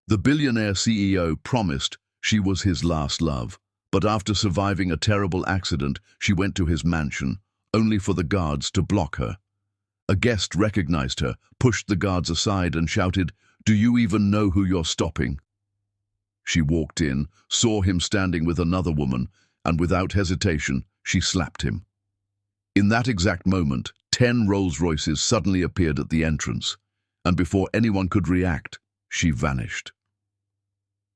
The billionaire CEO promised she was his last love, but after surviving a terrible accident, she went to his mansion, only for the guards to block her. A guest recognized her, pushed the guards aside and shouted, "Do you even know who you're stopping?" She walked in, saw him standing with another woman, and without hesitation, she slapped him. In that exact moment, 10 Rolls-Royces suddenly appeared at the entrance, and before anyone could react, she vanished.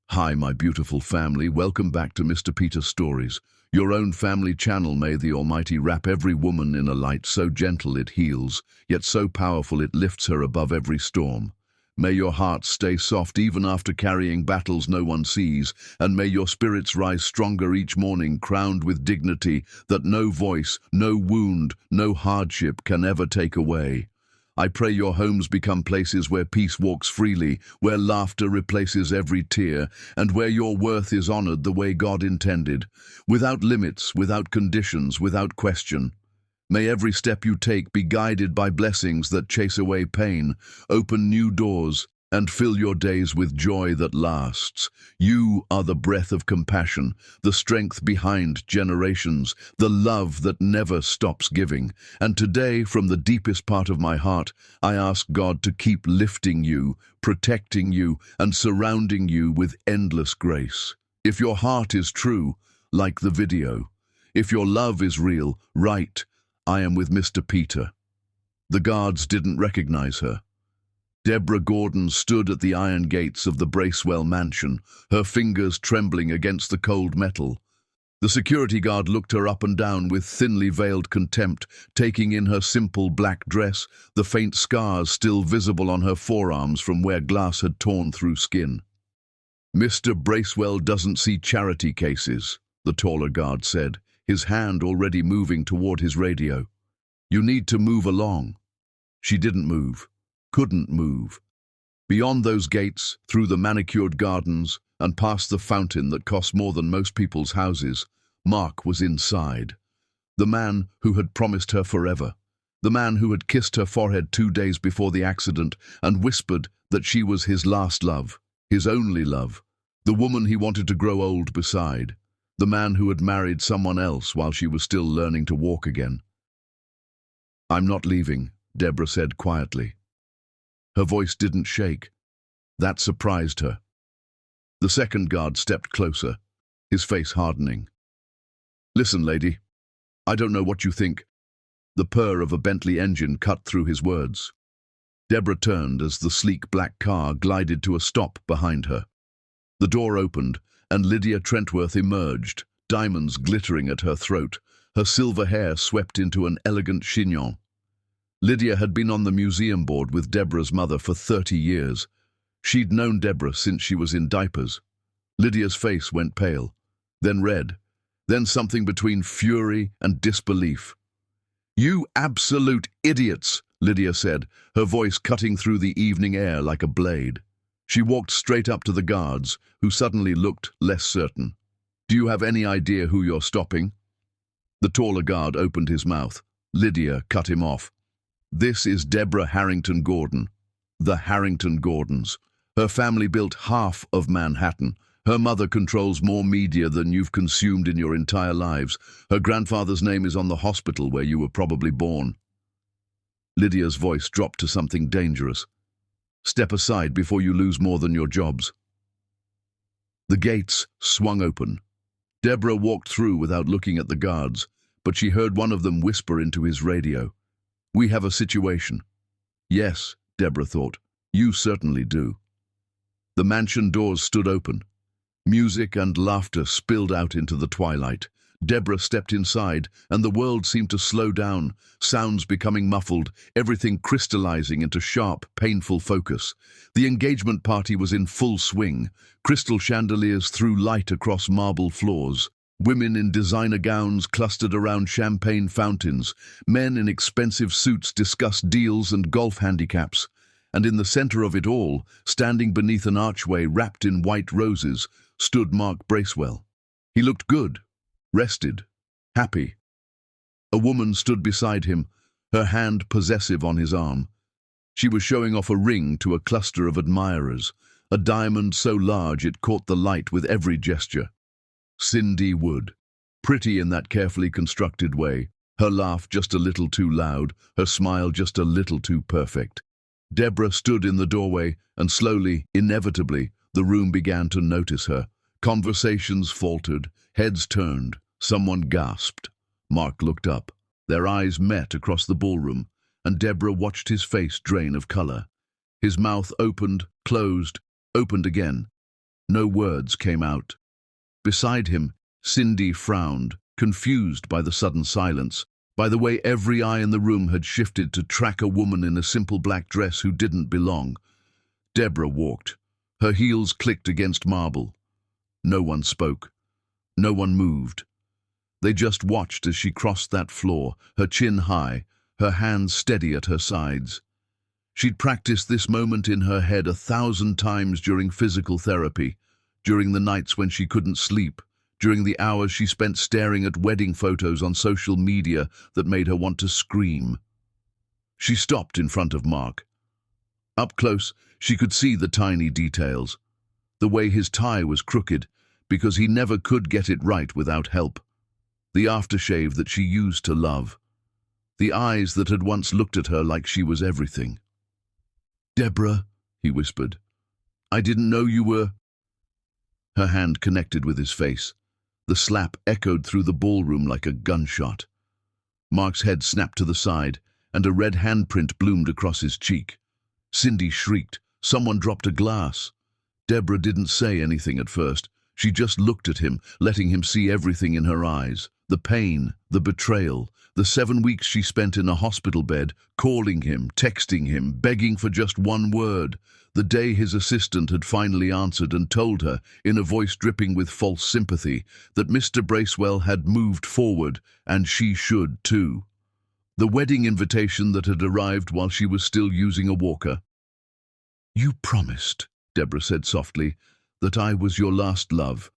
Hi, my beautiful family. Welcome back to Mr. Peter Stories, your own family channel. May the Almighty wrap every woman in a light so gentle it heals, yet so powerful it lifts her above every storm. May your heart stay soft even after carrying battles no one sees, and may your spirits rise stronger each morning, crowned with dignity that no voice, no wound, no hardship can ever take away. I pray your homes become places where peace walks freely, where laughter replaces every tear, and where your worth is honored the way God intended, without limits, without conditions, without question. May every step you take be guided by blessings that chase away pain, open new doors, and fill your days with joy that lasts. You are the breath of compassion, the strength behind generations, the love that never stops giving. And today, from the deepest part of my heart, I ask God to keep lifting you, protecting you, and surrounding you with endless grace. If your heart is true, like the video. If your love is real, write, "I am with Mr. Peter." The guards didn't recognize her. Deborah Gordon stood at the iron gates of the Bracewell mansion, her fingers trembling against the cold metal. The security guard looked her up and down with thinly veiled contempt, taking in her simple black dress, the faint scars still visible on her forearms from where glass had torn through skin. "Mr. Bracewell doesn't see charity cases," the taller guard said, his hand already moving toward his radio. "You need to move along." She didn't move. Couldn't move. Beyond those gates, through the manicured gardens, and past the fountain that cost more than most people's houses, Mark was inside. The man who had promised her forever. The man who had kissed her forehead 2 days before the accident and whispered that she was his last love, his only love. The woman he wanted to grow old beside. The man who had married someone else while she was still learning to walk again. "I'm not leaving," Deborah said quietly. Her voice didn't shake. That surprised her. The second guard stepped closer, his face hardening. "Listen, lady, I don't know what you think." The purr of a Bentley engine cut through his words. Deborah turned as the sleek black car glided to a stop behind her. The door opened, and Lydia Trentworth emerged, diamonds glittering at her throat, her silver hair swept into an elegant chignon. Lydia had been on the museum board with Deborah's mother for 30 years. She'd known Deborah since she was in diapers. Lydia's face went pale, then red, then something between fury and disbelief. "You absolute idiots," Lydia said, her voice cutting through the evening air like a blade. She walked straight up to the guards, who suddenly looked less certain. "Do you have any idea who you're stopping?" The taller guard opened his mouth. Lydia cut him off. "This is Deborah Harrington Gordon, the Harrington Gordons. Her family built half of Manhattan. Her mother controls more media than you've consumed in your entire lives. Her grandfather's name is on the hospital where you were probably born." Lydia's voice dropped to something dangerous. "Step aside before you lose more than your jobs." The gates swung open. Deborah walked through without looking at the guards, but she heard one of them whisper into his radio. "We have a situation." Yes, Deborah thought, you certainly do. The mansion doors stood open. Music and laughter spilled out into the twilight. Deborah stepped inside, and the world seemed to slow down, sounds becoming muffled, everything crystallizing into sharp, painful focus. The engagement party was in full swing. Crystal chandeliers threw light across marble floors. Women in designer gowns clustered around champagne fountains. Men in expensive suits discussed deals and golf handicaps. And in the center of it all, standing beneath an archway wrapped in white roses, stood Mark Bracewell. He looked good, rested, happy. A woman stood beside him, her hand possessive on his arm. She was showing off a ring to a cluster of admirers, a diamond so large it caught the light with every gesture. Cindy Wood, pretty in that carefully constructed way, her laugh just a little too loud, her smile just a little too perfect. Deborah stood in the doorway, and slowly, inevitably, the room began to notice her. Conversations faltered, heads turned, someone gasped. Mark looked up. Their eyes met across the ballroom, and Deborah watched his face drain of color. His mouth opened, closed, opened again. No words came out. Beside him, Cindy frowned, confused by the sudden silence, by the way every eye in the room had shifted to track a woman in a simple black dress who didn't belong. Deborah walked. Her heels clicked against marble. No one spoke. No one moved. They just watched as she crossed that floor, her chin high, her hands steady at her sides. She'd practiced this moment in her head 1,000 times during physical therapy, during the nights when she couldn't sleep, during the hours she spent staring at wedding photos on social media that made her want to scream. She stopped in front of Mark. Up close, she could see the tiny details. The way his tie was crooked, because he never could get it right without help. The aftershave that she used to love. The eyes that had once looked at her like she was everything. "Deborah," he whispered, "I didn't know you were—" Her hand connected with his face. The slap echoed through the ballroom like a gunshot. Mark's head snapped to the side, and a red handprint bloomed across his cheek. Cindy shrieked. Someone dropped a glass. Deborah didn't say anything at first. She just looked at him, letting him see everything in her eyes. The pain, the betrayal, the 7 weeks she spent in a hospital bed, calling him, texting him, begging for just one word. The day his assistant had finally answered and told her, in a voice dripping with false sympathy, that Mr. Bracewell had moved forward, and she should too. The wedding invitation that had arrived while she was still using a walker. "You promised," Deborah said softly, "that I was your last love."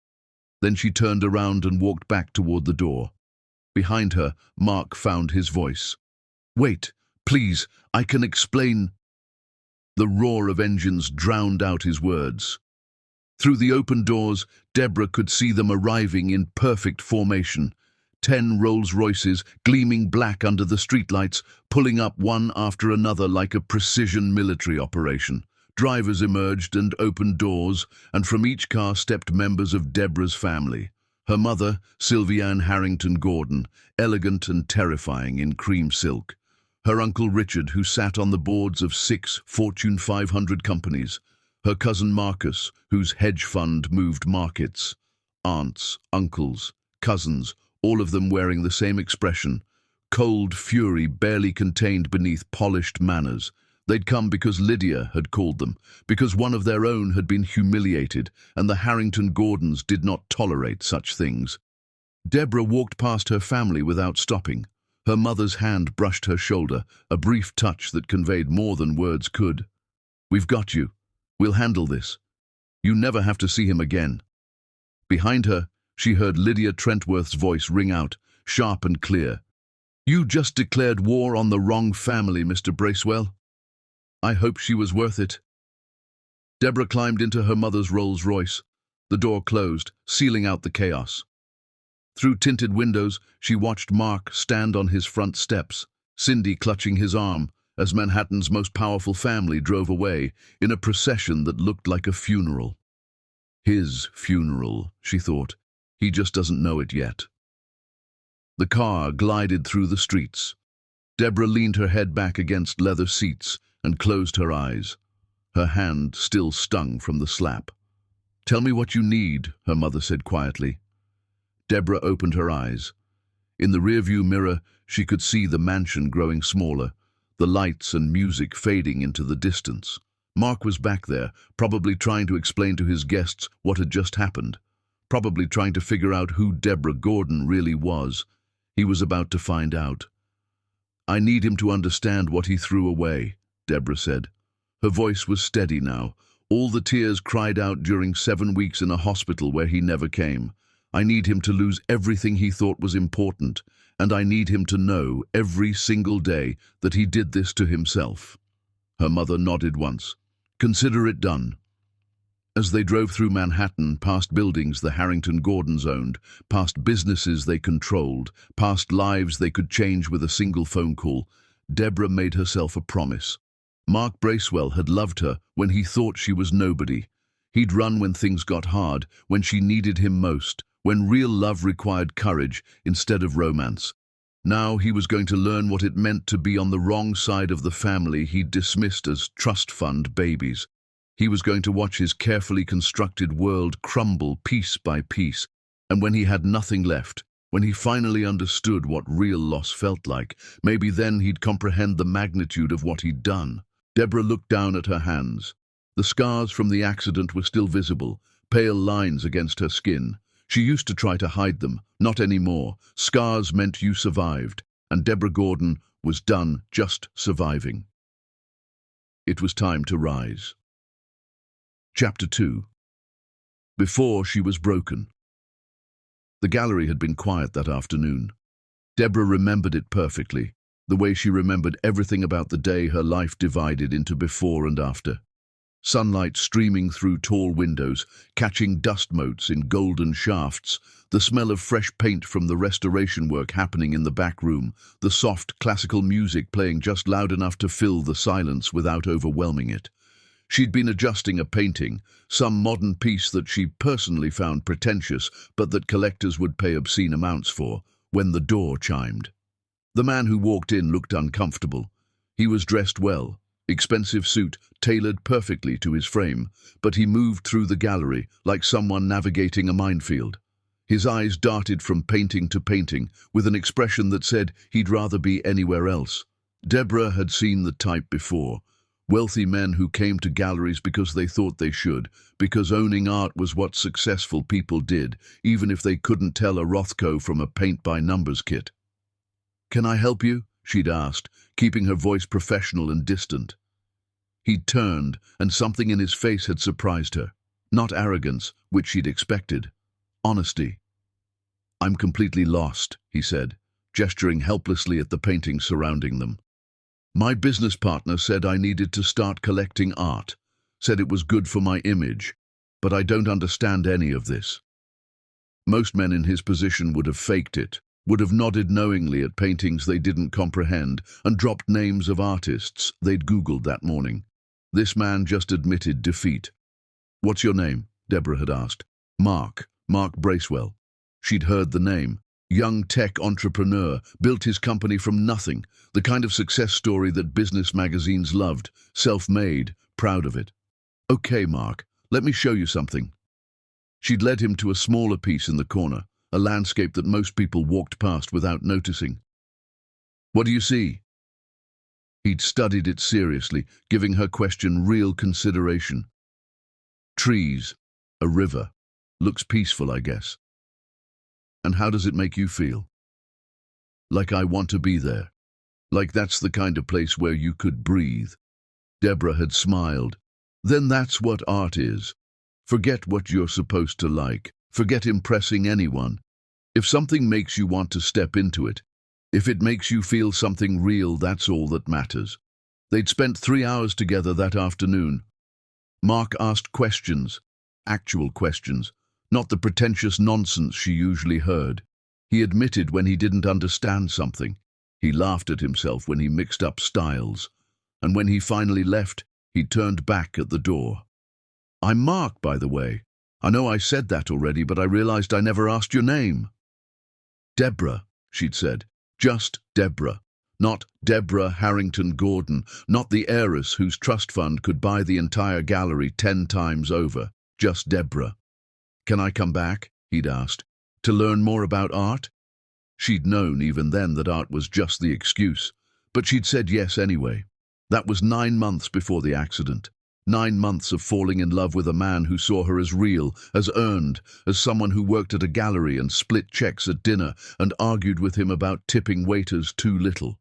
Then she turned around and walked back toward the door. Behind her, Mark found his voice. "Wait, please, I can explain." The roar of engines drowned out his words. Through the open doors, Deborah could see them arriving in perfect formation. 10 Rolls-Royces, gleaming black under the streetlights, pulling up one after another like a precision military operation. Drivers emerged and opened doors, and from each car stepped members of Deborah's family. Her mother, Sylviane Harrington Gordon, elegant and terrifying in cream silk. Her uncle Richard, who sat on the boards of 6 Fortune 500 companies. Her cousin Marcus, whose hedge fund moved markets. Aunts, uncles, cousins, all of them wearing the same expression. Cold fury barely contained beneath polished manners. They'd come because Lydia had called them, because one of their own had been humiliated, and the Harrington Gordons did not tolerate such things. Deborah walked past her family without stopping. Her mother's hand brushed her shoulder, a brief touch that conveyed more than words could. "We've got you. We'll handle this. You never have to see him again." Behind her, she heard Lydia Trentworth's voice ring out, sharp and clear. "You just declared war on the wrong family, Mr. Bracewell. I hope she was worth it." Deborah climbed into her mother's Rolls-Royce. The door closed, sealing out the chaos. Through tinted windows, she watched Mark stand on his front steps, Cindy clutching his arm, as Manhattan's most powerful family drove away, in a procession that looked like a funeral. His funeral, she thought. He just doesn't know it yet. The car glided through the streets. Deborah leaned her head back against leather seats and closed her eyes. Her hand still stung from the slap. "Tell me what you need," her mother said quietly. Deborah opened her eyes. In the rearview mirror, she could see the mansion growing smaller, the lights and music fading into the distance. Mark was back there, probably trying to explain to his guests what had just happened, probably trying to figure out who Deborah Gordon really was. He was about to find out. "I need him to understand what he threw away," Deborah said. Her voice was steady now. "All the tears cried out during 7 weeks in a hospital where he never came. I need him to lose everything he thought was important, and I need him to know every single day that he did this to himself." Her mother nodded once. "Consider it done." As they drove through Manhattan, past buildings the Harrington Gordons owned, past businesses they controlled, past lives they could change with a single phone call, Deborah made herself a promise. Mark Bracewell had loved her when he thought she was nobody. He'd run when things got hard, when she needed him most, when real love required courage instead of romance. Now he was going to learn what it meant to be on the wrong side of the family he'd dismissed as trust fund babies. He was going to watch his carefully constructed world crumble piece by piece, and when he had nothing left, when he finally understood what real loss felt like, maybe then he'd comprehend the magnitude of what he'd done. Deborah looked down at her hands. The scars from the accident were still visible, pale lines against her skin. She used to try to hide them, not anymore. Scars meant you survived, and Deborah Gordon was done just surviving. It was time to rise. Chapter 2. Before she was broken. The gallery had been quiet that afternoon. Deborah remembered it perfectly, the way she remembered everything about the day her life divided into before and after. Sunlight streaming through tall windows, catching dust motes in golden shafts, the smell of fresh paint from the restoration work happening in the back room, the soft classical music playing just loud enough to fill the silence without overwhelming it. She'd been adjusting a painting, some modern piece that she personally found pretentious but that collectors would pay obscene amounts for, when the door chimed. The man who walked in looked uncomfortable. He was dressed well, expensive suit tailored perfectly to his frame, but he moved through the gallery like someone navigating a minefield. His eyes darted from painting to painting with an expression that said he'd rather be anywhere else. Deborah had seen the type before. Wealthy men who came to galleries because they thought they should, because owning art was what successful people did, even if they couldn't tell a Rothko from a paint-by-numbers kit. "Can I help you?" she'd asked, keeping her voice professional and distant. He'd turned, and something in his face had surprised her. Not arrogance, which she'd expected. Honesty. "I'm completely lost," he said, gesturing helplessly at the paintings surrounding them. "My business partner said I needed to start collecting art, said it was good for my image, but I don't understand any of this." Most men in his position would have faked it, would have nodded knowingly at paintings they didn't comprehend and dropped names of artists they'd Googled that morning. This man just admitted defeat. "What's your name?" Deborah had asked. Mark Bracewell." She'd heard the name. Young tech entrepreneur, built his company from nothing, the kind of success story that business magazines loved, self-made, proud of it. "Okay, Mark, let me show you something." She'd led him to a smaller piece in the corner, a landscape that most people walked past without noticing. "What do you see?" He'd studied it seriously, giving her question real consideration. "Trees, a river. Looks peaceful, I guess." "And how does it make you feel?" "Like I want to be there. Like that's the kind of place where you could breathe." Deborah had smiled. "Then that's what art is. Forget what you're supposed to like. Forget impressing anyone. If something makes you want to step into it, if it makes you feel something real, that's all that matters." They'd spent 3 hours together that afternoon. Mark asked questions, actual questions, not the pretentious nonsense she usually heard. He admitted when he didn't understand something. He laughed at himself when he mixed up styles. And when he finally left, he turned back at the door. "I'm Mark, by the way. I know I said that already, but I realized I never asked your name." "Deborah," she'd said. Just Deborah. Not Deborah Harrington Gordon, not the heiress whose trust fund could buy the entire gallery 10 times over. Just Deborah. "Can I come back?" he'd asked. "To learn more about art?" She'd known even then that art was just the excuse, but she'd said yes anyway. That was 9 months before the accident. 9 months of falling in love with a man who saw her as real, as earned, as someone who worked at a gallery and split checks at dinner and argued with him about tipping waiters too little.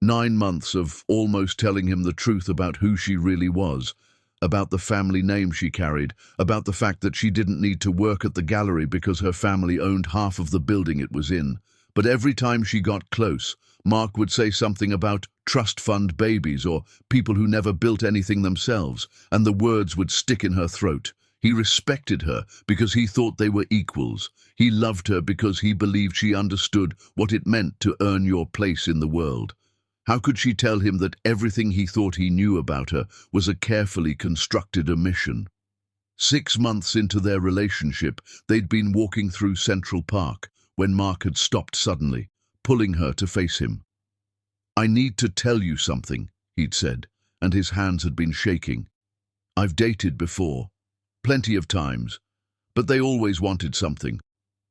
9 months of almost telling him the truth about who she really was, about the family name she carried, about the fact that she didn't need to work at the gallery because her family owned half of the building it was in. But every time she got close, Mark would say something about trust fund babies or people who never built anything themselves, and the words would stick in her throat. He respected her because he thought they were equals. He loved her because he believed she understood what it meant to earn your place in the world. How could she tell him that everything he thought he knew about her was a carefully constructed omission? 6 months into their relationship, they'd been walking through Central Park when Mark had stopped suddenly, pulling her to face him. "I need to tell you something," he'd said, and his hands had been shaking. "I've dated before. Plenty of times. But they always wanted something.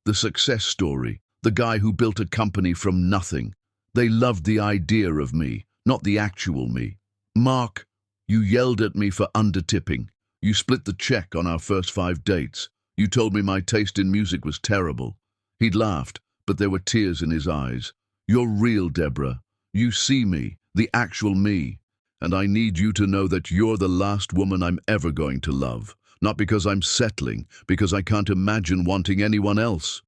The success story, the guy who built a company from nothing. They loved the idea of me, not the actual me. Mark, you yelled at me for undertipping. You split the check on our first 5 dates. You told me my taste in music was terrible." He'd laughed, but there were tears in his eyes. "You're real, Deborah. You see me, the actual me. And I need you to know that you're the last woman I'm ever going to love. Not because I'm settling, because I can't imagine wanting anyone else."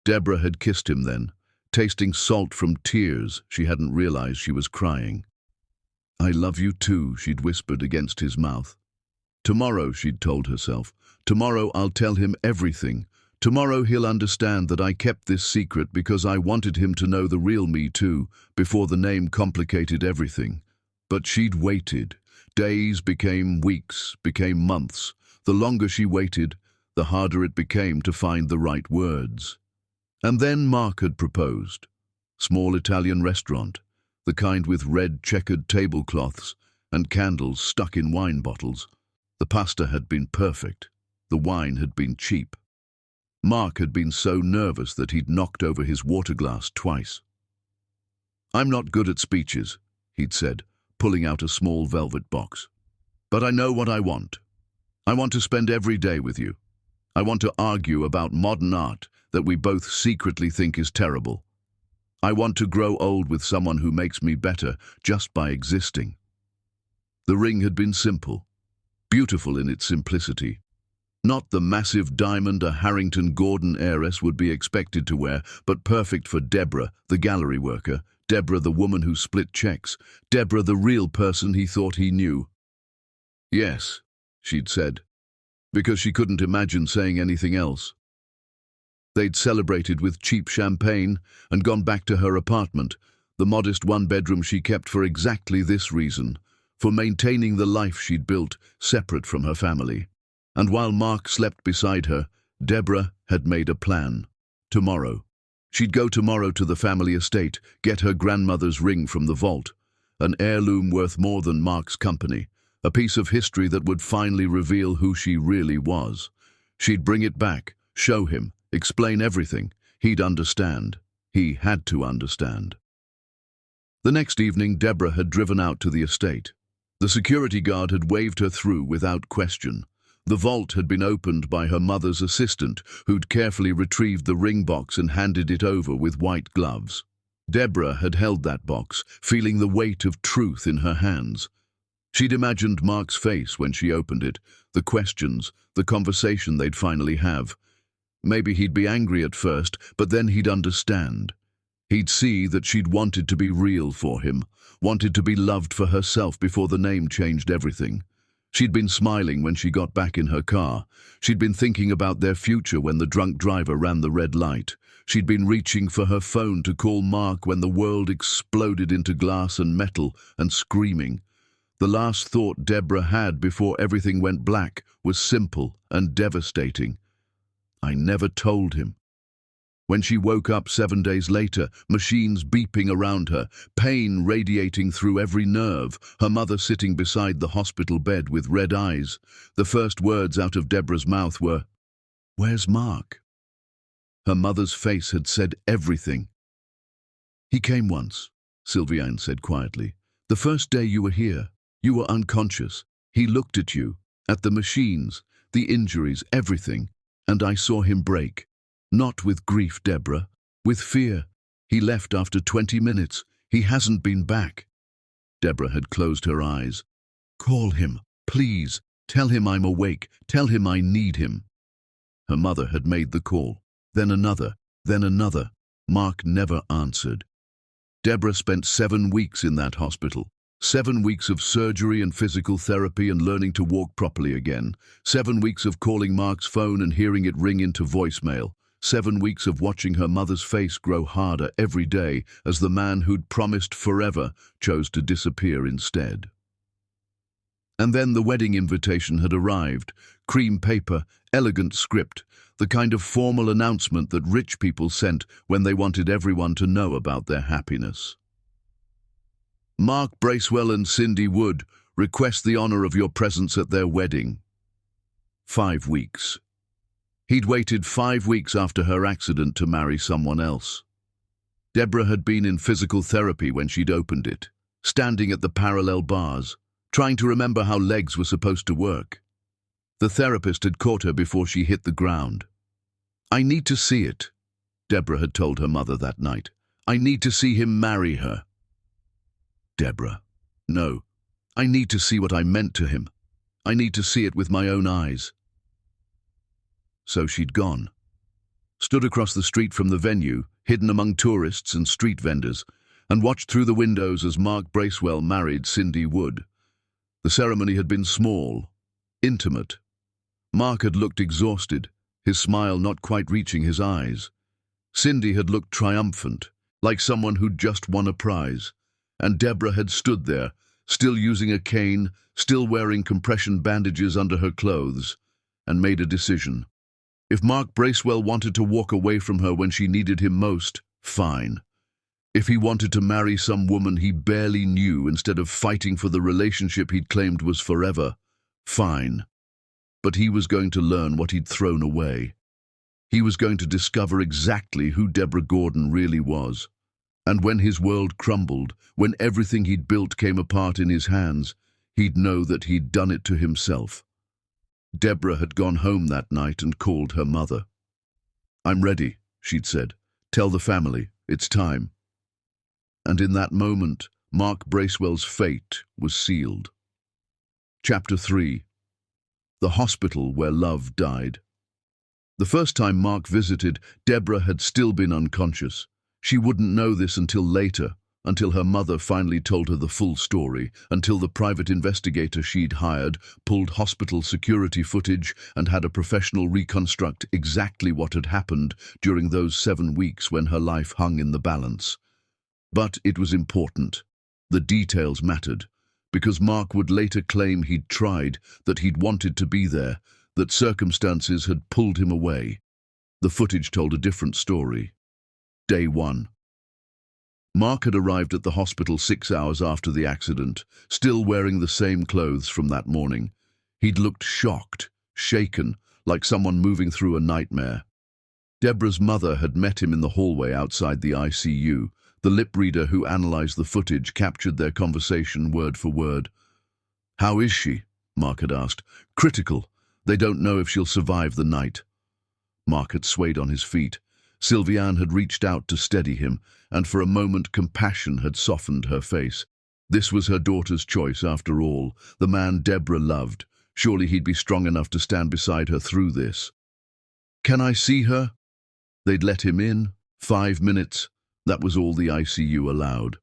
Deborah had kissed him then, tasting salt from tears she hadn't realized she was crying. "I love you too," she'd whispered against his mouth. "Tomorrow," she'd told herself, "tomorrow I'll tell him everything. Tomorrow he'll understand that I kept this secret because I wanted him to know the real me too, before the name complicated everything." But she'd waited. Days became weeks, became months. The longer she waited, the harder it became to find the right words. And then Mark had proposed. Small Italian restaurant, the kind with red checkered tablecloths and candles stuck in wine bottles. The pasta had been perfect. The wine had been cheap. Mark had been so nervous that he'd knocked over his water glass twice. "I'm not good at speeches," he'd said, pulling out a small velvet box. "But I know what I want. I want to spend every day with you. I want to argue about modern art that we both secretly think is terrible. I want to grow old with someone who makes me better just by existing." The ring had been simple, beautiful in its simplicity. Not the massive diamond a Harrington Gordon heiress would be expected to wear, but perfect for Deborah, the gallery worker, Deborah, the woman who split checks, Deborah, the real person he thought he knew. "Yes," she'd said, because she couldn't imagine saying anything else. They'd celebrated with cheap champagne and gone back to her apartment, the modest one-bedroom she kept for exactly this reason, for maintaining the life she'd built separate from her family. And while Mark slept beside her, Deborah had made a plan. Tomorrow. She'd go tomorrow to the family estate, get her grandmother's ring from the vault, an heirloom worth more than Mark's company, a piece of history that would finally reveal who she really was. She'd bring it back, show him, explain everything. He'd understand. He had to understand. The next evening, Deborah had driven out to the estate. The security guard had waved her through without question. The vault had been opened by her mother's assistant, who'd carefully retrieved the ring box and handed it over with white gloves. Deborah had held that box, feeling the weight of truth in her hands. She'd imagined Mark's face when she opened it, the questions, the conversation they'd finally have. Maybe he'd be angry at first, but then he'd understand. He'd see that she'd wanted to be real for him, wanted to be loved for herself before the name changed everything. She'd been smiling when she got back in her car. She'd been thinking about their future when the drunk driver ran the red light. She'd been reaching for her phone to call Mark when the world exploded into glass and metal and screaming. The last thought Deborah had before everything went black was simple and devastating. "I never told him." When she woke up 7 days later, machines beeping around her, pain radiating through every nerve, her mother sitting beside the hospital bed with red eyes, the first words out of Deborah's mouth were, "Where's Mark?" Her mother's face had said everything. "He came once," Sylviane said quietly. "The first day you were here. You were unconscious. He looked at you, at the machines, the injuries, everything, and I saw him break. Not with grief, Deborah, with fear. He left after 20 minutes. He hasn't been back." Deborah had closed her eyes. "Call him, please. Tell him I'm awake. Tell him I need him." Her mother had made the call. Then another, then another. Mark never answered. Deborah spent 7 weeks in that hospital. 7 weeks of surgery and physical therapy and learning to walk properly again. 7 weeks of calling Mark's phone and hearing it ring into voicemail. 7 weeks of watching her mother's face grow harder every day as the man who'd promised forever chose to disappear instead. And then the wedding invitation had arrived. Cream paper, elegant script, the kind of formal announcement that rich people sent when they wanted everyone to know about their happiness. Mark Bracewell and Cindy Wood request the honor of your presence at their wedding. 5 weeks. He'd waited 5 weeks after her accident to marry someone else. Deborah had been in physical therapy when she'd opened it, standing at the parallel bars, trying to remember how legs were supposed to work. The therapist had caught her before she hit the ground. "I need to see it," Deborah had told her mother that night. "I need to see him marry her." Deborah. "No, I need to see what I meant to him. I need to see it with my own eyes." So she'd gone. Stood across the street from the venue, hidden among tourists and street vendors, and watched through the windows as Mark Bracewell married Cindy Wood. The ceremony had been small, intimate. Mark had looked exhausted, his smile not quite reaching his eyes. Cindy had looked triumphant, like someone who'd just won a prize. And Deborah had stood there, still using a cane, still wearing compression bandages under her clothes, and made a decision. If Mark Bracewell wanted to walk away from her when she needed him most, fine. If he wanted to marry some woman he barely knew instead of fighting for the relationship he'd claimed was forever, fine. But he was going to learn what he'd thrown away. He was going to discover exactly who Deborah Gordon really was. And when his world crumbled, when everything he'd built came apart in his hands, he'd know that he'd done it to himself. Deborah had gone home that night and called her mother. "I'm ready," she'd said. "Tell the family, it's time." And in that moment, Mark Bracewell's fate was sealed. Chapter 3. The hospital where love died. The first time Mark visited, Deborah had still been unconscious. She wouldn't know this until later, until her mother finally told her the full story, until the private investigator she'd hired pulled hospital security footage and had a professional reconstruct exactly what had happened during those 7 weeks when her life hung in the balance. But it was important. The details mattered, because Mark would later claim he'd tried, that he'd wanted to be there, that circumstances had pulled him away. The footage told a different story. Day 1. Mark had arrived at the hospital 6 hours after the accident, still wearing the same clothes from that morning. He'd looked shocked, shaken, like someone moving through a nightmare. Deborah's mother had met him in the hallway outside the ICU. The lip reader who analyzed the footage captured their conversation word for word. "How is she?" Mark had asked. "Critical. They don't know if she'll survive the night." Mark had swayed on his feet. Sylviane had reached out to steady him, and for a moment compassion had softened her face. This was her daughter's choice, after all, the man Deborah loved. Surely he'd be strong enough to stand beside her through this. "Can I see her?" They'd let him in. 5 minutes. That was all the ICU allowed.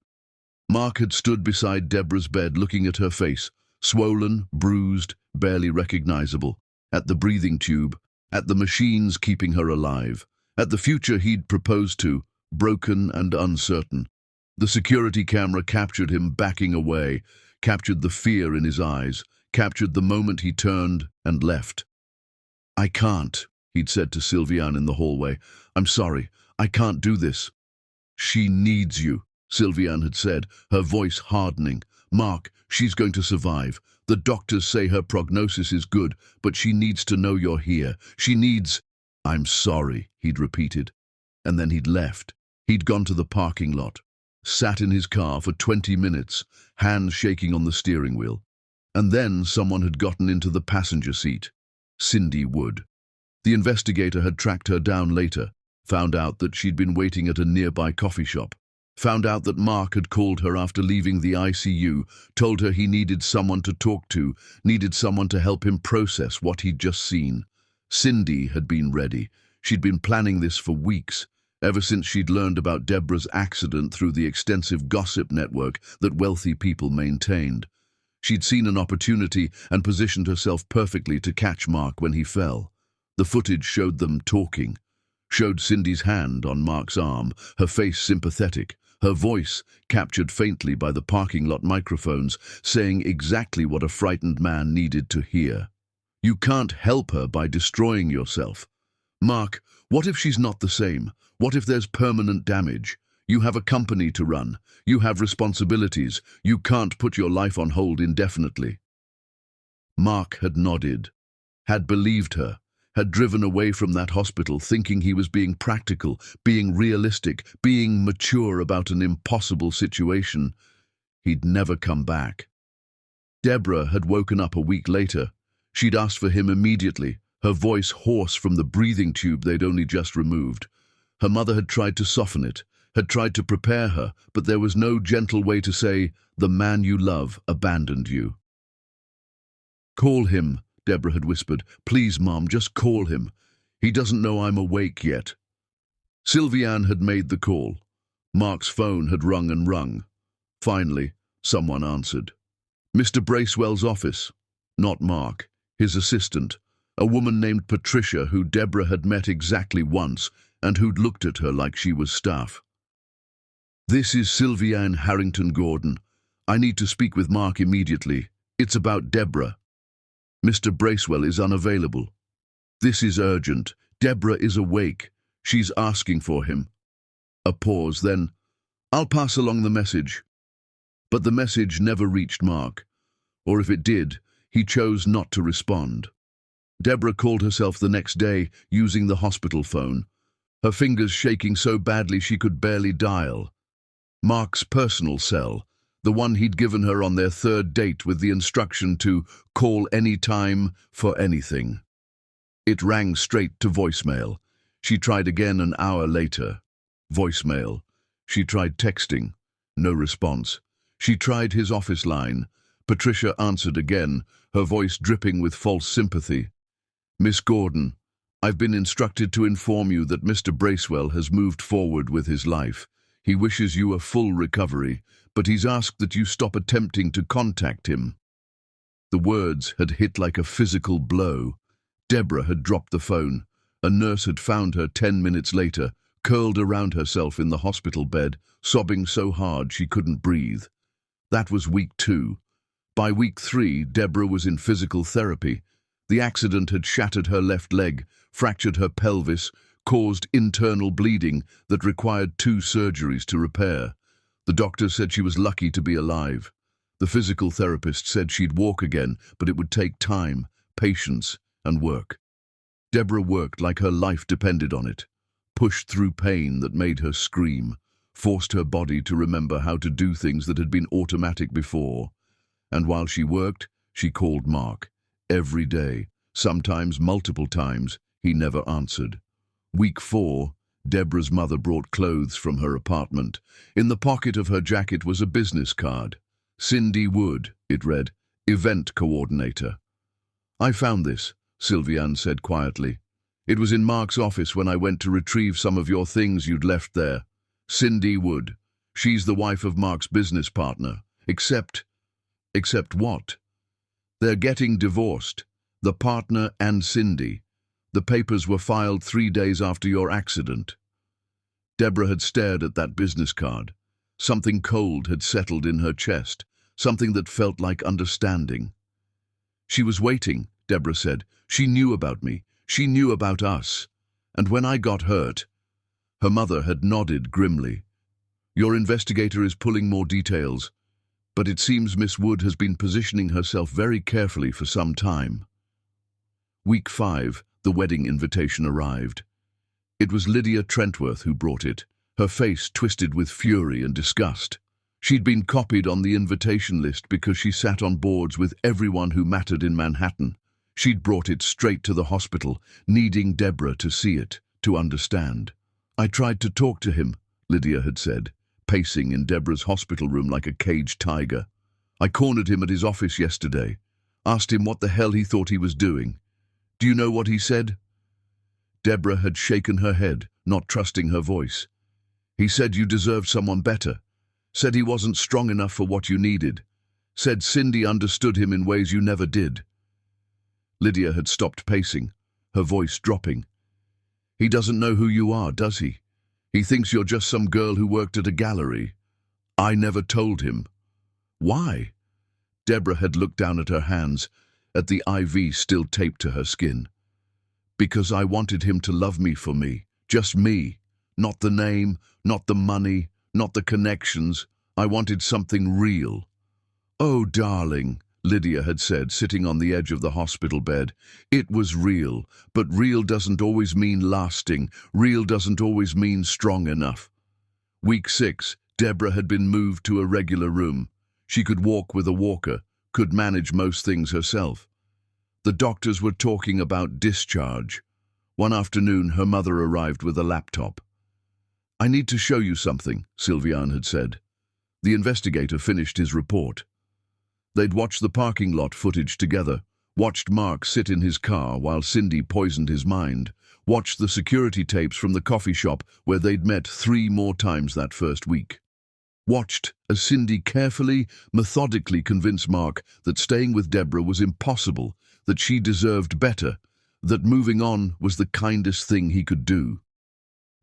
Mark had stood beside Deborah's bed looking at her face, swollen, bruised, barely recognizable, at the breathing tube, at the machines keeping her alive, at the future he'd proposed to, broken and uncertain. The security camera captured him backing away, captured the fear in his eyes, captured the moment he turned and left. "I can't," he'd said to Sylviane in the hallway. "I'm sorry, I can't do this." "She needs you," Sylviane had said, her voice hardening. "Mark, she's going to survive. The doctors say her prognosis is good, but she needs to know you're here. She needs—" "I'm sorry," he'd repeated. And then he'd left. He'd gone to the parking lot, sat in his car for 20 minutes, hands shaking on the steering wheel. And then someone had gotten into the passenger seat. Cindy Wood. The investigator had tracked her down later, found out that she'd been waiting at a nearby coffee shop, found out that Mark had called her after leaving the ICU, told her he needed someone to talk to, needed someone to help him process what he'd just seen. Cindy had been ready. She'd been planning this for weeks. ever since she'd learned about Deborah's accident through the extensive gossip network that wealthy people maintained. She'd seen an opportunity and positioned herself perfectly to catch Mark when he fell. The footage showed them talking, showed Cindy's hand on Mark's arm, her face sympathetic, her voice captured faintly by the parking lot microphones, saying exactly what a frightened man needed to hear. You can't help her by destroying yourself. Mark, what if she's not the same? What if there's permanent damage? You have a company to run. You have responsibilities. You can't put your life on hold indefinitely. Mark had nodded, had believed her, had driven away from that hospital thinking he was being practical, being realistic, being mature about an impossible situation. He'd never come back. Deborah had woken up a week later. She'd asked for him immediately, her voice hoarse from the breathing tube they'd only just removed. Her mother had tried to soften it, had tried to prepare her, but there was no gentle way to say, "The man you love abandoned you." "Call him," Deborah had whispered. "Please, Mom, just call him. He doesn't know I'm awake yet." Sylviane had made the call. Mark's phone had rung and rung. Finally, someone answered. Mr. Bracewell's office. Not Mark, his assistant, a woman named Patricia who Deborah had met exactly once and who'd looked at her like she was staff. "This is Sylviane Harrington Gordon. I need to speak with Mark immediately. It's about Deborah. Mr. Bracewell is unavailable. This is urgent. Deborah is awake. She's asking for him." A pause, then, "I'll pass along the message." But the message never reached Mark, or if it did, he chose not to respond. Deborah called herself the next day using the hospital phone, her fingers shaking so badly she could barely dial. Mark's personal cell, the one he'd given her on their third date with the instruction to call any time for anything. It rang straight to voicemail. She tried again an hour later. Voicemail. She tried texting. No response. She tried his office line. Patricia answered again, her voice dripping with false sympathy. "Miss Gordon, I've been instructed to inform you that Mr. Bracewell has moved forward with his life. He wishes you a full recovery, but he's asked that you stop attempting to contact him." The words had hit like a physical blow. Deborah had dropped the phone. A nurse had found her 10 minutes later, curled around herself in the hospital bed, sobbing so hard she couldn't breathe. That was week 2. By week 3, Deborah was in physical therapy. The accident had shattered her left leg, fractured her pelvis, caused internal bleeding that required 2 surgeries to repair. The doctor said she was lucky to be alive. The physical therapist said she'd walk again, but it would take time, patience, and work. Deborah worked like her life depended on it, pushed through pain that made her scream, forced her body to remember how to do things that had been automatic before. And while she worked, she called Mark. Every day, sometimes multiple times, he never answered. Week 4, Deborah's mother brought clothes from her apartment. In the pocket of her jacket was a business card. "Cindy Wood," it read, "event coordinator." "I found this," Sylviane said quietly. "It was in Mark's office when I went to retrieve some of your things you'd left there. Cindy Wood. She's the wife of Mark's business partner. Except what? They're getting divorced. The partner and Cindy. The papers were filed 3 days after your accident." Deborah had stared at that business card. Something cold had settled in her chest, something that felt like understanding. "She was waiting," Deborah said. "She knew about me. She knew about us. And when I got hurt..." Her mother had nodded grimly. "Your investigator is pulling more details, but it seems Miss Wood has been positioning herself very carefully for some time." Week 5, the wedding invitation arrived. It was Lydia Trentworth who brought it, her face twisted with fury and disgust. She'd been copied on the invitation list because she sat on boards with everyone who mattered in Manhattan. She'd brought it straight to the hospital, needing Deborah to see it, to understand. "I tried to talk to him," Lydia had said, pacing in Deborah's hospital room like a caged tiger. "I cornered him at his office yesterday, asked him what the hell he thought he was doing. Do you know what he said?" Deborah had shaken her head, not trusting her voice. He said you deserved someone better. Said he wasn't strong enough for what you needed. Said Cindy understood him in ways you never did. Lydia had stopped pacing, her voice dropping. He doesn't know who you are, does he? He thinks you're just some girl who worked at a gallery. I never told him. Why? Deborah had looked down at her hands, at the IV still taped to her skin. Because I wanted him to love me for me, just me. Not the name, not the money, not the connections. I wanted something real. Oh, darling, Lydia had said, sitting on the edge of the hospital bed. It was real, but real doesn't always mean lasting. Real doesn't always mean strong enough. Week 6, Deborah had been moved to a regular room. She could walk with a walker, could manage most things herself. The doctors were talking about discharge. One afternoon, her mother arrived with a laptop. I need to show you something, Sylviane had said. The investigator finished his report. They'd watched the parking lot footage together, watched Mark sit in his car while Cindy poisoned his mind, watched the security tapes from the coffee shop where they'd met 3 more times that first week. Watched as Cindy carefully, methodically convinced Mark that staying with Deborah was impossible, that she deserved better, that moving on was the kindest thing he could do.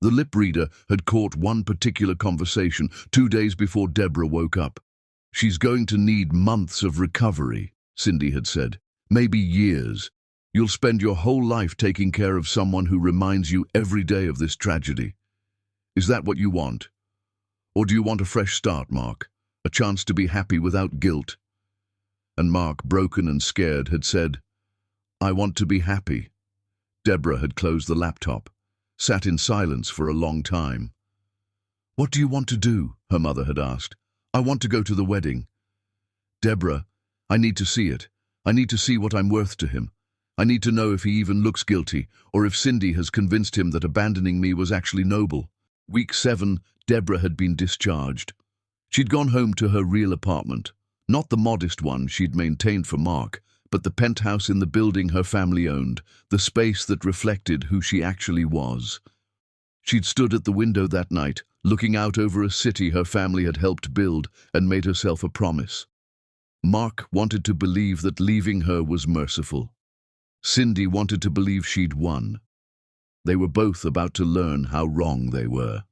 The lip reader had caught one particular conversation 2 days before Deborah woke up. She's going to need months of recovery, Cindy had said. Maybe years. You'll spend your whole life taking care of someone who reminds you every day of this tragedy. Is that what you want? Or do you want a fresh start, Mark? A chance to be happy without guilt? And Mark, broken and scared, had said, I want to be happy. Deborah had closed the laptop, sat in silence for a long time. What do you want to do? Her mother had asked. I want to go to the wedding. Deborah, I need to see it. I need to see what I'm worth to him. I need to know if he even looks guilty, or if Cindy has convinced him that abandoning me was actually noble. Week 7, Deborah had been discharged. She'd gone home to her real apartment, not the modest one she'd maintained for Mark, but the penthouse in the building her family owned, the space that reflected who she actually was. She'd stood at the window that night, looking out over a city her family had helped build, and made herself a promise. Mark wanted to believe that leaving her was merciful. Cindy wanted to believe she'd won. They were both about to learn how wrong they were.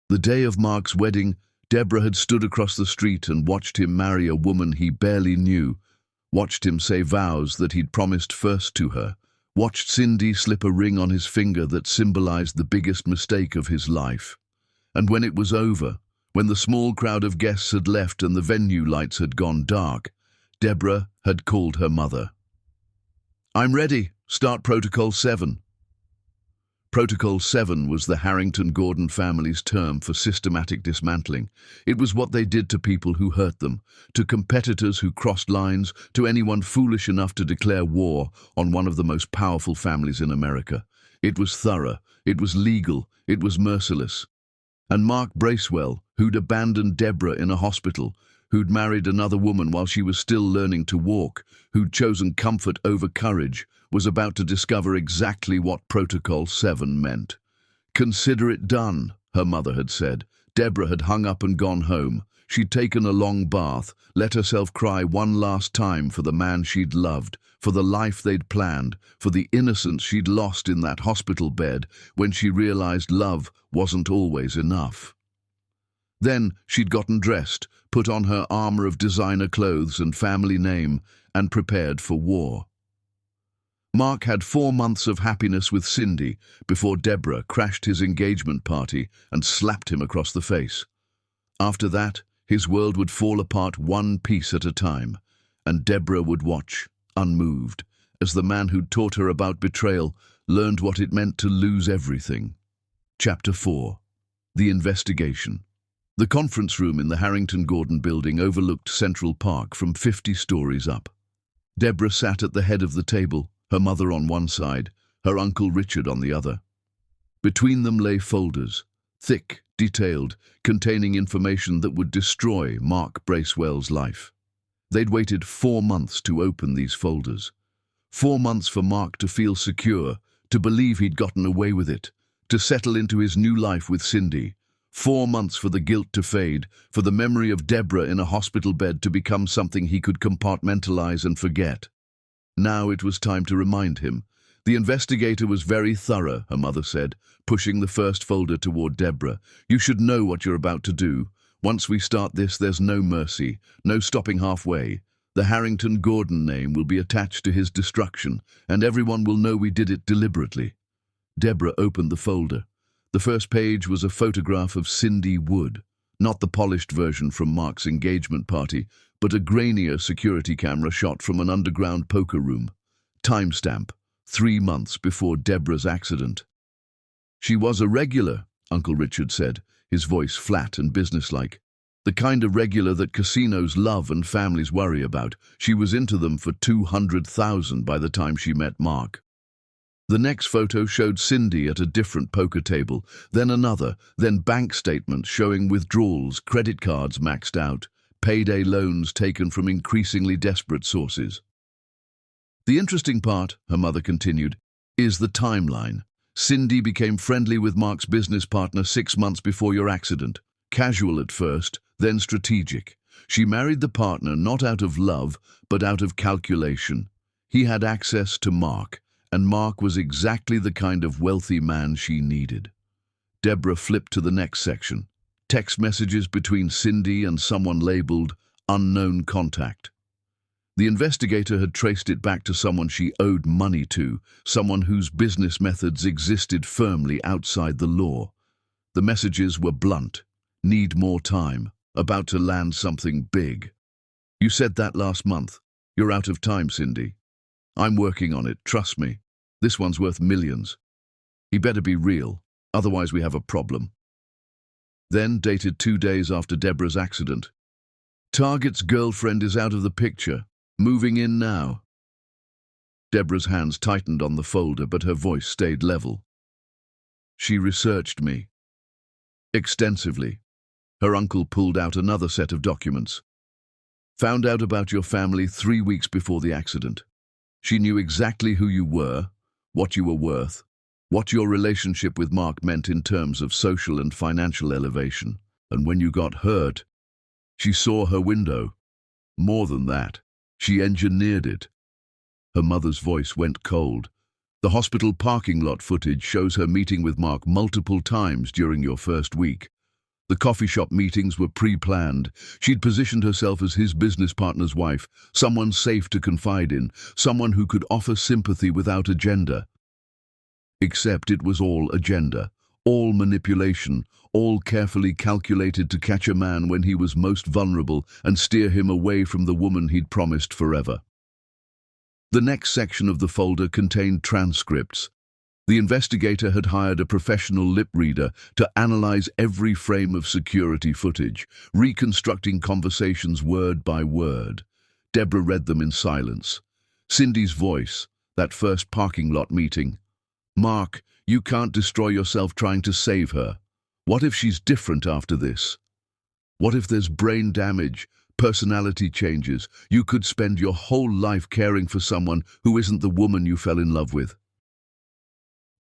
The day of Mark's wedding, Deborah had stood across the street and watched him marry a woman he barely knew, watched him say vows that he'd promised first to her, watched Cindy slip a ring on his finger that symbolized the biggest mistake of his life. And when it was over, when the small crowd of guests had left and the venue lights had gone dark, Deborah had called her mother. I'm ready. Start Protocol 7. Protocol 7 was the Harrington Gordon family's term for systematic dismantling. It was what they did to people who hurt them, to competitors who crossed lines, to anyone foolish enough to declare war on one of the most powerful families in America. It was thorough, it was legal, it was merciless. And Mark Bracewell, who'd abandoned Deborah in a hospital, who'd married another woman while she was still learning to walk, who'd chosen comfort over courage, was about to discover exactly what Protocol 7 meant. Consider it done, her mother had said. Deborah had hung up and gone home. She'd taken a long bath, let herself cry one last time for the man she'd loved, for the life they'd planned, for the innocence she'd lost in that hospital bed when she realized love wasn't always enough. Then she'd gotten dressed, put on her armor of designer clothes and family name, and prepared for war. Mark had 4 months of happiness with Cindy before Deborah crashed his engagement party and slapped him across the face. After that, his world would fall apart one piece at a time, and Deborah would watch, unmoved, as the man who'd taught her about betrayal learned what it meant to lose everything. Chapter 4. The Investigation. The conference room in the Harrington Gordon building overlooked Central Park from 50 stories up. Deborah sat at the head of the table, her mother on one side, her Uncle Richard on the other. Between them lay folders, thick, detailed, containing information that would destroy Mark Bracewell's life. They'd waited 4 months to open these folders. 4 months for Mark to feel secure, to believe he'd gotten away with it, to settle into his new life with Cindy. 4 months for the guilt to fade, for the memory of Deborah in a hospital bed to become something he could compartmentalize and forget. Now it was time to remind him. The investigator was very thorough, her mother said, pushing the first folder toward Deborah. You should know what you're about to do. Once we start this, there's no mercy, no stopping halfway. The Harrington Gordon name will be attached to his destruction, and everyone will know we did it deliberately. Deborah opened the folder. The first page was a photograph of Cindy Wood, not the polished version from Mark's engagement party, but a grainier security camera shot from an underground poker room. Timestamp, 3 months before Deborah's accident. She was a regular, Uncle Richard said, his voice flat and businesslike. The kind of regular that casinos love and families worry about. She was into them for 200,000 by the time she met Mark. The next photo showed Cindy at a different poker table, then another, then bank statements showing withdrawals, credit cards maxed out, payday loans taken from increasingly desperate sources. The interesting part, her mother continued, is the timeline. Cindy became friendly with Mark's business partner 6 months before your accident. Casual at first, then strategic. She married the partner not out of love, but out of calculation. He had access to Mark, and Mark was exactly the kind of wealthy man she needed. Deborah flipped to the next section. Text messages between Cindy and someone labeled unknown contact. The investigator had traced it back to someone she owed money to, someone whose business methods existed firmly outside the law. The messages were blunt. Need more time. About to land something big. You said that last month. You're out of time, Cindy. I'm working on it, trust me. This one's worth millions. He better be real, otherwise we have a problem. Then, dated 2 days after Deborah's accident. Target's girlfriend is out of the picture. Moving in now. Deborah's hands tightened on the folder, but her voice stayed level. She researched me. Extensively. Her uncle pulled out another set of documents. Found out about your family 3 weeks before the accident. She knew exactly who you were, what you were worth, what your relationship with Mark meant in terms of social and financial elevation. And when you got hurt, she saw her window. More than that, she engineered it. Her mother's voice went cold. The hospital parking lot footage shows her meeting with Mark multiple times during your first week. The coffee shop meetings were pre-planned. She'd positioned herself as his business partner's wife, someone safe to confide in, someone who could offer sympathy without agenda. Except it was all agenda, all manipulation, all carefully calculated to catch a man when he was most vulnerable and steer him away from the woman he'd promised forever. The next section of the folder contained transcripts. The investigator had hired a professional lip reader to analyze every frame of security footage, reconstructing conversations word by word. Deborah read them in silence. Cindy's voice, that first parking lot meeting. Mark, you can't destroy yourself trying to save her. What if she's different after this? What if there's brain damage, personality changes? You could spend your whole life caring for someone who isn't the woman you fell in love with.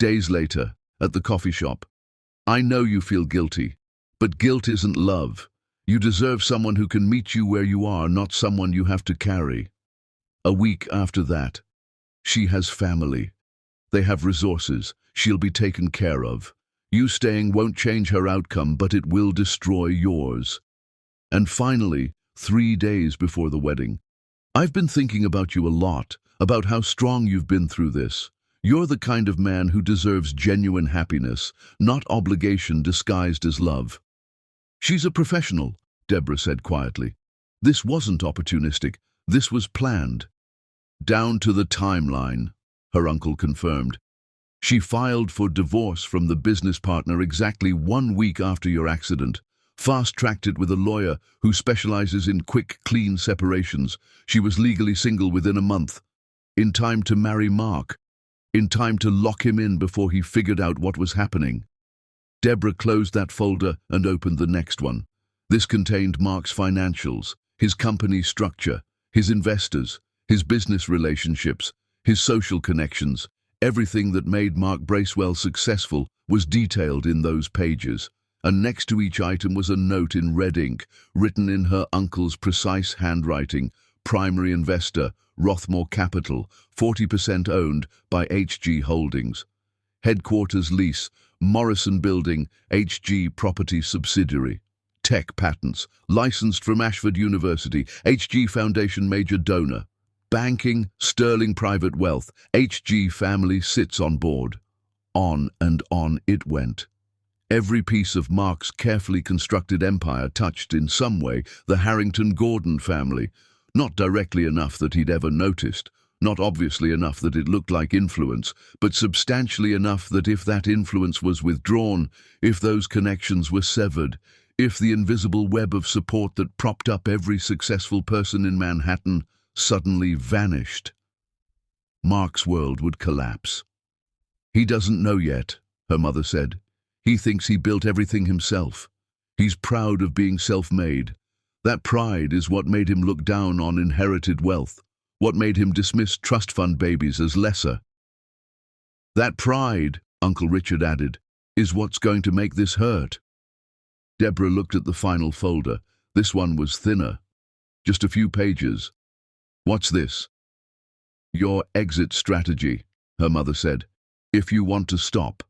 Days later, at the coffee shop. I know you feel guilty, but guilt isn't love. You deserve someone who can meet you where you are, not someone you have to carry. A week after that. She has family. They have resources. She'll be taken care of. You staying won't change her outcome, but it will destroy yours. And finally, 3 days before the wedding. I've been thinking about you a lot, about how strong you've been through this. You're the kind of man who deserves genuine happiness, not obligation disguised as love. She's a professional, Deborah said quietly. This wasn't opportunistic. This was planned. Down to the timeline, her uncle confirmed. She filed for divorce from the business partner exactly 1 week after your accident. Fast-tracked it with a lawyer who specializes in quick, clean separations. She was legally single within a month. In time to marry Mark. In time to lock him in before he figured out what was happening. Deborah closed that folder and opened the next one. This contained Mark's financials, his company structure, his investors, his business relationships, his social connections, Everything that made Mark Bracewell successful was detailed in those pages, and next to each item was a note in red ink, written in her uncle's precise handwriting: primary investor, Rothmore Capital, 40% owned by HG Holdings. Headquarters lease, Morrison Building, HG Property Subsidiary. Tech patents, licensed from Ashford University, HG Foundation major donor. Banking, Sterling Private Wealth, HG family sits on board. On and on it went. Every piece of Mark's carefully constructed empire touched in some way the Harrington-Gordon family, not directly enough that he'd ever noticed, not obviously enough that it looked like influence, but substantially enough that if that influence was withdrawn, if those connections were severed, if the invisible web of support that propped up every successful person in Manhattan suddenly vanished, Mark's world would collapse. "He doesn't know yet," her mother said. "He thinks he built everything himself. He's proud of being self-made. That pride is what made him look down on inherited wealth, what made him dismiss trust fund babies as lesser. That pride," Uncle Richard added, "is what's going to make this hurt." Deborah looked at the final folder. This one was thinner. Just a few pages. "What's this?" "Your exit strategy," her mother said. "If you want to stop.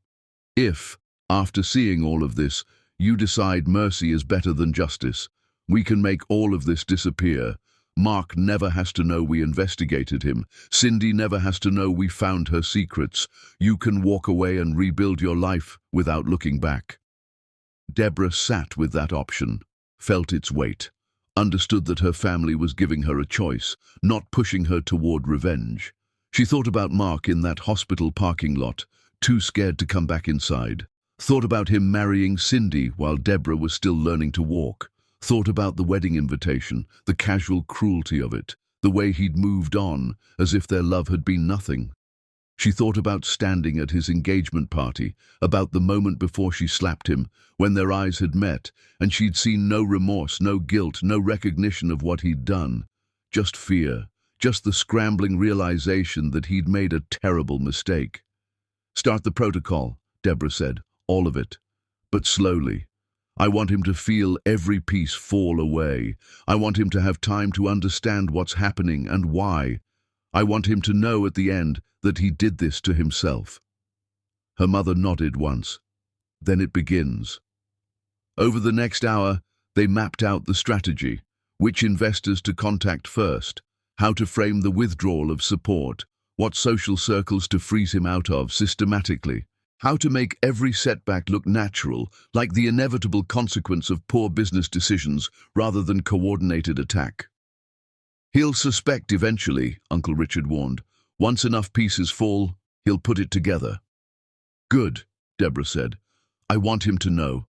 If, after seeing all of this, you decide mercy is better than justice, we can make all of this disappear. Mark never has to know we investigated him. Cindy never has to know we found her secrets. You can walk away and rebuild your life without looking back." Deborah sat with that option, felt its weight, understood that her family was giving her a choice, not pushing her toward revenge. She thought about Mark in that hospital parking lot, too scared to come back inside. Thought about him marrying Cindy while Deborah was still learning to walk. Thought about the wedding invitation, the casual cruelty of it, the way he'd moved on, as if their love had been nothing. She thought about standing at his engagement party, about the moment before she slapped him, when their eyes had met, and she'd seen no remorse, no guilt, no recognition of what he'd done. Just fear, just the scrambling realization that he'd made a terrible mistake. "Start the protocol," Deborah said, "all of it. But slowly. I want him to feel every piece fall away. I want him to have time to understand what's happening and why. I want him to know at the end that he did this to himself." Her mother nodded once. "Then it begins." Over the next hour, they mapped out the strategy, which investors to contact first, how to frame the withdrawal of support, what social circles to freeze him out of systematically, how to make every setback look natural, like the inevitable consequence of poor business decisions rather than coordinated attack. "He'll suspect eventually," Uncle Richard warned. "Once enough pieces fall, he'll put it together." "Good," Deborah said. "I want him to know.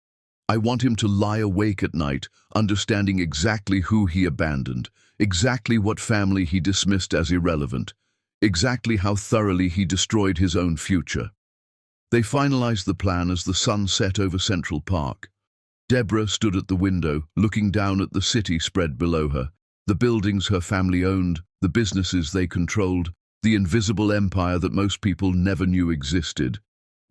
I want him to lie awake at night, understanding exactly who he abandoned, exactly what family he dismissed as irrelevant, exactly how thoroughly he destroyed his own future." They finalized the plan as the sun set over Central Park. Deborah stood at the window, looking down at the city spread below her, the buildings her family owned, the businesses they controlled, the invisible empire that most people never knew existed.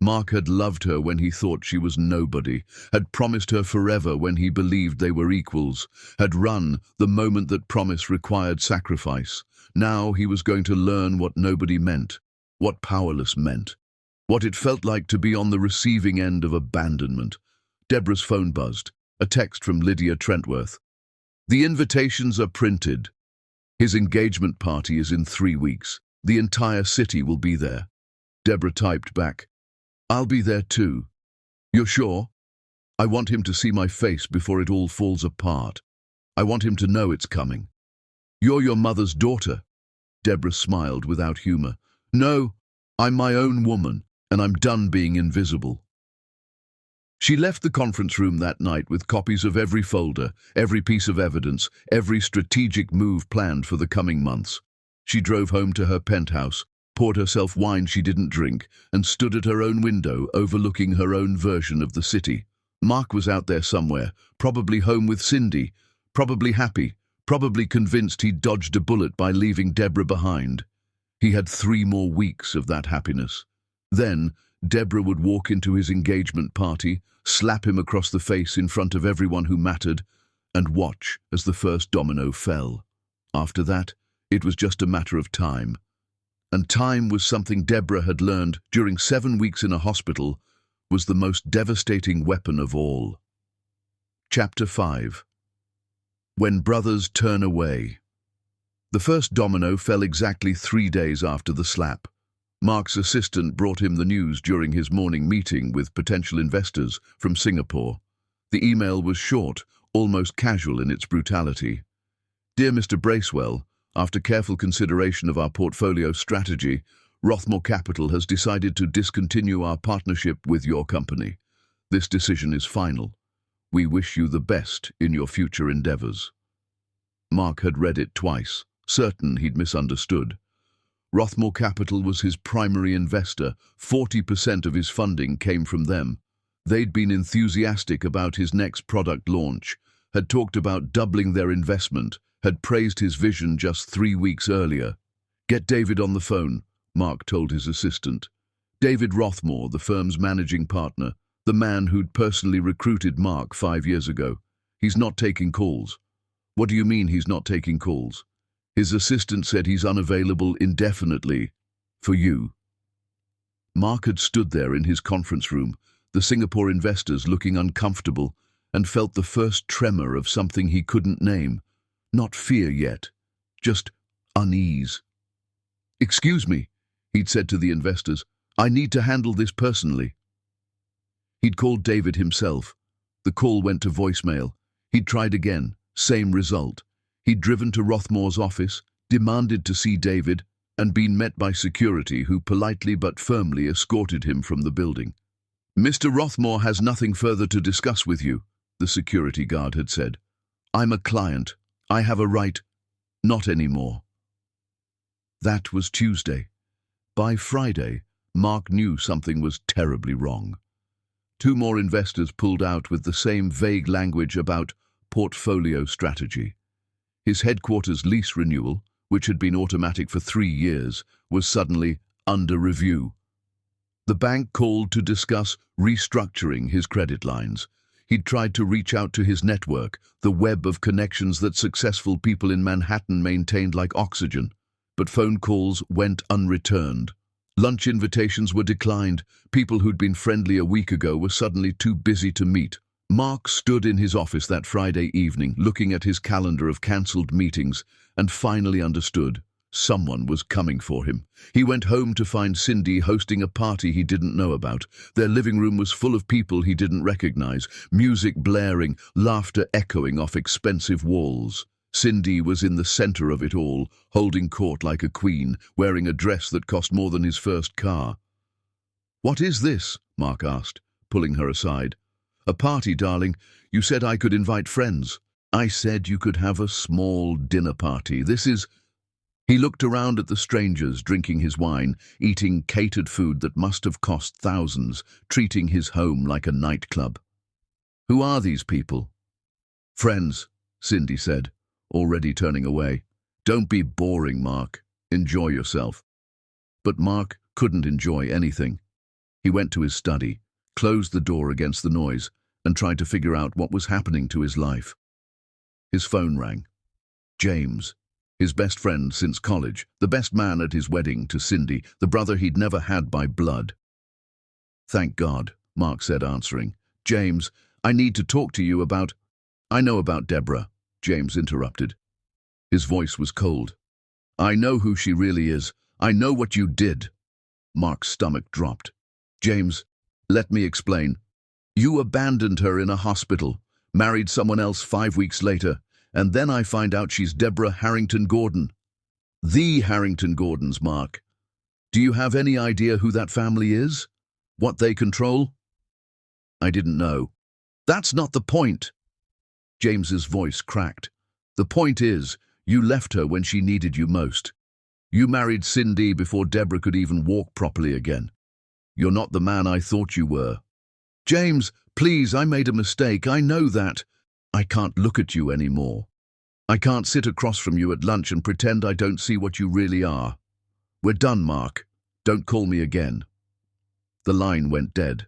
Mark had loved her when he thought she was nobody, had promised her forever when he believed they were equals, had run the moment that promise required sacrifice. Now he was going to learn what nobody meant, what powerless meant, what it felt like to be on the receiving end of abandonment. Deborah's phone buzzed, a text from Lydia Trentworth. "The invitations are printed. His engagement party is in 3 weeks. The entire city will be there." Deborah typed back, "I'll be there too. You're sure? I want him to see my face before it all falls apart. I want him to know it's coming." "You're your mother's daughter." Deborah smiled without humor. "No, I'm my own woman, and I'm done being invisible." She left the conference room that night with copies of every folder, every piece of evidence, every strategic move planned for the coming months. She drove home to her penthouse, poured herself wine she didn't drink, and stood at her own window overlooking her own version of the city. Mark was out there somewhere, probably home with Cindy, probably happy, probably convinced he'd dodged a bullet by leaving Deborah behind. He had 3 more weeks of that happiness. Then, Deborah would walk into his engagement party, slap him across the face in front of everyone who mattered, and watch as the first domino fell. After that, it was just a matter of time. And time was something Deborah had learned during 7 weeks in a hospital was the most devastating weapon of all. Chapter 5. When Brothers Turn Away. The first domino fell exactly 3 days after the slap. Mark's assistant brought him the news during his morning meeting with potential investors from Singapore. The email was short, almost casual in its brutality. Dear Mr. Bracewell, after careful consideration of our portfolio strategy, Rothmore Capital has decided to discontinue our partnership with your company. This decision is final. We wish you the best in your future endeavors. Mark had read it twice, certain he'd misunderstood. Rothmore Capital was his primary investor. 40% of his funding came from them. They'd been enthusiastic about his next product launch, had talked about doubling their investment, had praised his vision just 3 weeks earlier. Get David on the phone, Mark told his assistant. David Rothmore, the firm's managing partner, the man who'd personally recruited Mark 5 years ago. He's not taking calls. What do you mean he's not taking calls? His assistant said he's unavailable indefinitely. For you. Mark had stood there in his conference room, the Singapore investors looking uncomfortable, and felt the first tremor of something he couldn't name. Not fear yet, just unease. Excuse me, he'd said to the investors. I need to handle this personally. He'd called David himself. The call went to voicemail. He'd tried again, same result. He'd driven to Rothmore's office, demanded to see David, and been met by security who politely but firmly escorted him from the building. Mr. Rothmore has nothing further to discuss with you, the security guard had said. I'm a client. I have a right. Not anymore. That was Tuesday. By Friday, Mark knew something was terribly wrong. 2 more investors pulled out with the same vague language about portfolio strategy. His headquarters lease renewal, which had been automatic for 3 years, was suddenly under review. The bank called to discuss restructuring his credit lines. He'd tried to reach out to his network, the web of connections that successful people in Manhattan maintained like oxygen, but phone calls went unreturned. Lunch invitations were declined. People who'd been friendly a week ago were suddenly too busy to meet. Mark stood in his office that Friday evening, looking at his calendar of cancelled meetings, and finally understood. Someone was coming for him. He went home to find Cindy hosting a party he didn't know about. Their living room was full of people he didn't recognize, music blaring, laughter echoing off expensive walls. Cindy was in the center of it all, holding court like a queen, wearing a dress that cost more than his first car. What is this? Mark asked, pulling her aside. A party, darling. You said I could invite friends. I said you could have a small dinner party. This is... He looked around at the strangers drinking his wine, eating catered food that must have cost thousands, treating his home like a nightclub. Who are these people? Friends, Cindy said, already turning away. Don't be boring, Mark. Enjoy yourself. But Mark couldn't enjoy anything. He went to his study, closed the door against the noise, and tried to figure out what was happening to his life. His phone rang. James, his best friend since college, the best man at his wedding to Cindy, the brother he'd never had by blood. Thank God, Mark said, answering. James, I need to talk to you about... I know about Deborah, James interrupted. His voice was cold. I know who she really is. I know what you did. Mark's stomach dropped. James, let me explain. You abandoned her in a hospital, married someone else 5 weeks later, and then I find out she's Deborah Harrington Gordon. The Harrington Gordons, Mark. Do you have any idea who that family is? What they control? I didn't know. That's not the point. James's voice cracked. The point is, you left her when she needed you most. You married Cindy before Deborah could even walk properly again. You're not the man I thought you were. James, please, I made a mistake. I know that. I can't look at you anymore. I can't sit across from you at lunch and pretend I don't see what you really are. "We're done, Mark. Don't call me again." The line went dead.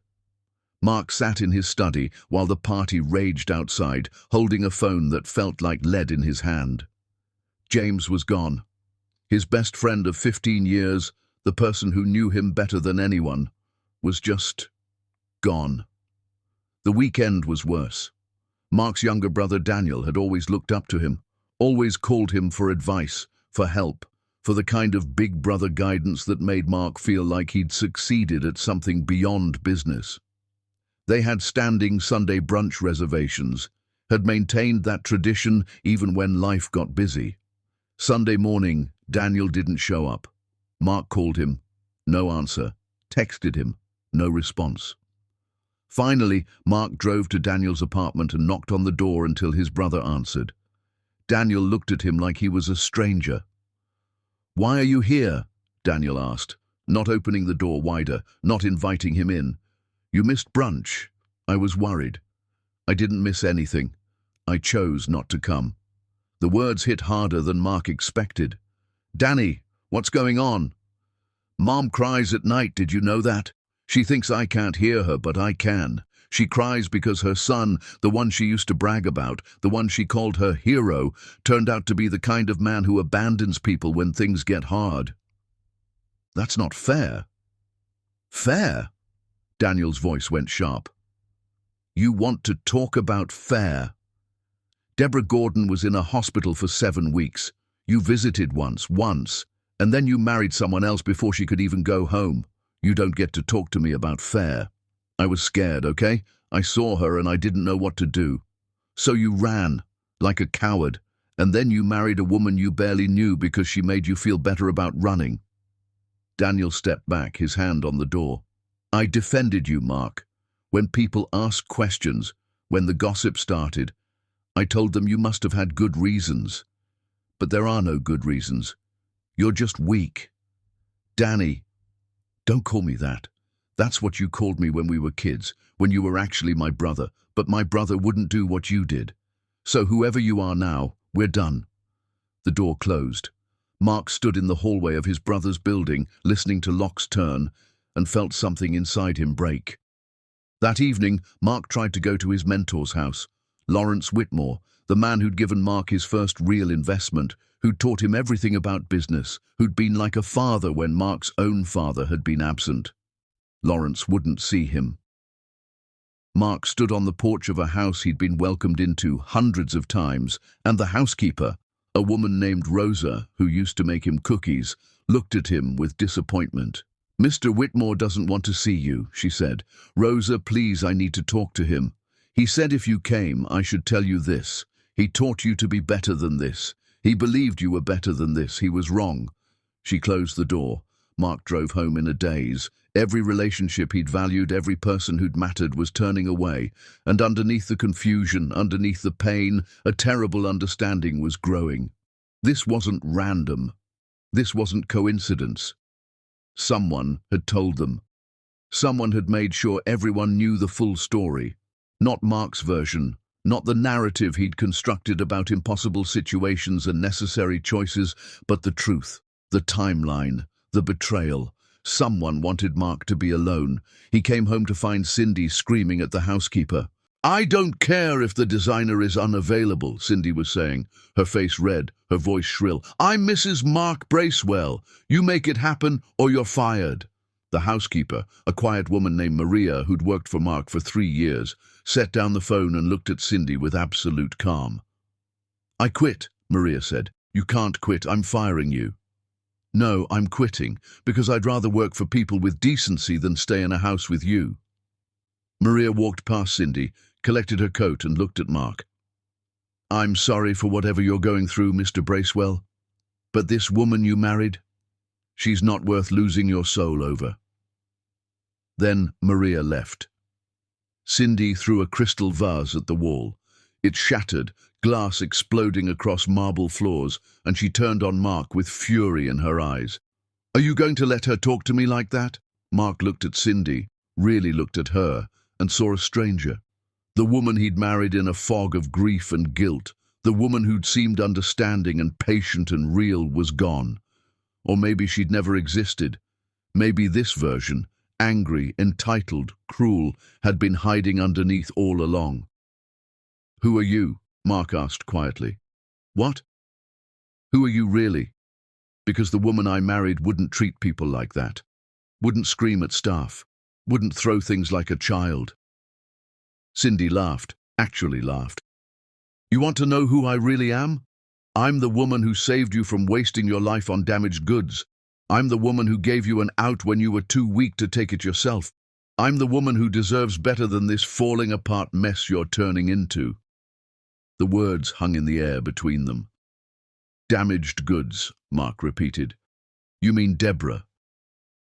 Mark sat in his study while the party raged outside, holding a phone that felt like lead in his hand. James was gone. His best friend of 15 years, the person who knew him better than anyone, was just gone. The weekend was worse. Mark's younger brother Daniel had always looked up to him, always called him for advice, for help, for the kind of big brother guidance that made Mark feel like he'd succeeded at something beyond business. They had standing Sunday brunch reservations, had maintained that tradition even when life got busy. Sunday morning, Daniel didn't show up. Mark called him, no answer, texted him, no response. Finally, Mark drove to Daniel's apartment and knocked on the door until his brother answered. Daniel looked at him like he was a stranger. "Why are you here?" Daniel asked, not opening the door wider, not inviting him in. "You missed brunch. I was worried." "I didn't miss anything. I chose not to come." The words hit harder than Mark expected. "Danny, what's going on?" "Mom cries at night, did you know that? She thinks I can't hear her, but I can. She cries because her son, the one she used to brag about, the one she called her hero, turned out to be the kind of man who abandons people when things get hard." "That's not fair." "Fair?" Daniel's voice went sharp. "You want to talk about fair? Deborah Gordon was in a hospital for 7 weeks. You visited once, and then you married someone else before she could even go home. You don't get to talk to me about fair. I was scared, okay? I saw her and I didn't know what to do. So you ran, like a coward, and then you married a woman you barely knew because she made you feel better about running." Daniel stepped back, his hand on the door. "I defended you, Mark. When people asked questions, when the gossip started, I told them you must have had good reasons. But there are no good reasons. You're just weak." "Danny, don't call me that. That's what you called me when we were kids, when you were actually my brother, but my brother wouldn't do what you did. So whoever you are now, we're done." The door closed. Mark stood in the hallway of his brother's building, listening to locks turn, and felt something inside him break. That evening, Mark tried to go to his mentor's house, Lawrence Whitmore, the man who'd given Mark his first real investment, who'd taught him everything about business, who'd been like a father when Mark's own father had been absent. Lawrence wouldn't see him. Mark stood on the porch of a house he'd been welcomed into hundreds of times, and the housekeeper, a woman named Rosa, who used to make him cookies, looked at him with disappointment. "Mr. Whitmore doesn't want to see you," she said. "Rosa, please, I need to talk to him. He said if you came, I should tell you this. He taught you to be better than this. He believed you were better than this. He was wrong." She closed the door. Mark drove home in a daze. Every relationship he'd valued, every person who'd mattered was turning away, and underneath the confusion, underneath the pain, a terrible understanding was growing. This wasn't random. This wasn't coincidence. Someone had told them. Someone had made sure everyone knew the full story. Not Mark's version, not the narrative he'd constructed about impossible situations and necessary choices, but the truth, the timeline, the betrayal. Someone wanted Mark to be alone. He came home to find Cindy screaming at the housekeeper. "I don't care if the designer is unavailable," Cindy was saying, her face red, her voice shrill. "I'm Mrs. Mark Bracewell. You make it happen or you're fired." The housekeeper, a quiet woman named Maria who'd worked for Mark for 3 years, set down the phone and looked at Cindy with absolute calm. "I quit," Maria said. "You can't quit. I'm firing you." "No, I'm quitting, because I'd rather work for people with decency than stay in a house with you." Maria walked past Cindy, collected her coat and looked at Mark. "I'm sorry for whatever you're going through, Mr. Bracewell, but this woman you married, she's not worth losing your soul over." Then Maria left. Cindy threw a crystal vase at the wall. It shattered, glass exploding across marble floors, and she turned on Mark with fury in her eyes. "Are you going to let her talk to me like that?" Mark looked at Cindy, really looked at her, and saw a stranger. The woman he'd married in a fog of grief and guilt, the woman who'd seemed understanding and patient and real, was gone. Or maybe she'd never existed. Maybe this version, angry, entitled, cruel, had been hiding underneath all along. "Who are you?" Mark asked quietly. "What? Who are you really?" "Because the woman I married wouldn't treat people like that. Wouldn't scream at staff. Wouldn't throw things like a child." Cindy laughed, actually laughed. "You want to know who I really am? I'm the woman who saved you from wasting your life on damaged goods. I'm the woman who gave you an out when you were too weak to take it yourself. I'm the woman who deserves better than this falling apart mess you're turning into." The words hung in the air between them. "Damaged goods," Mark repeated. "You mean Deborah?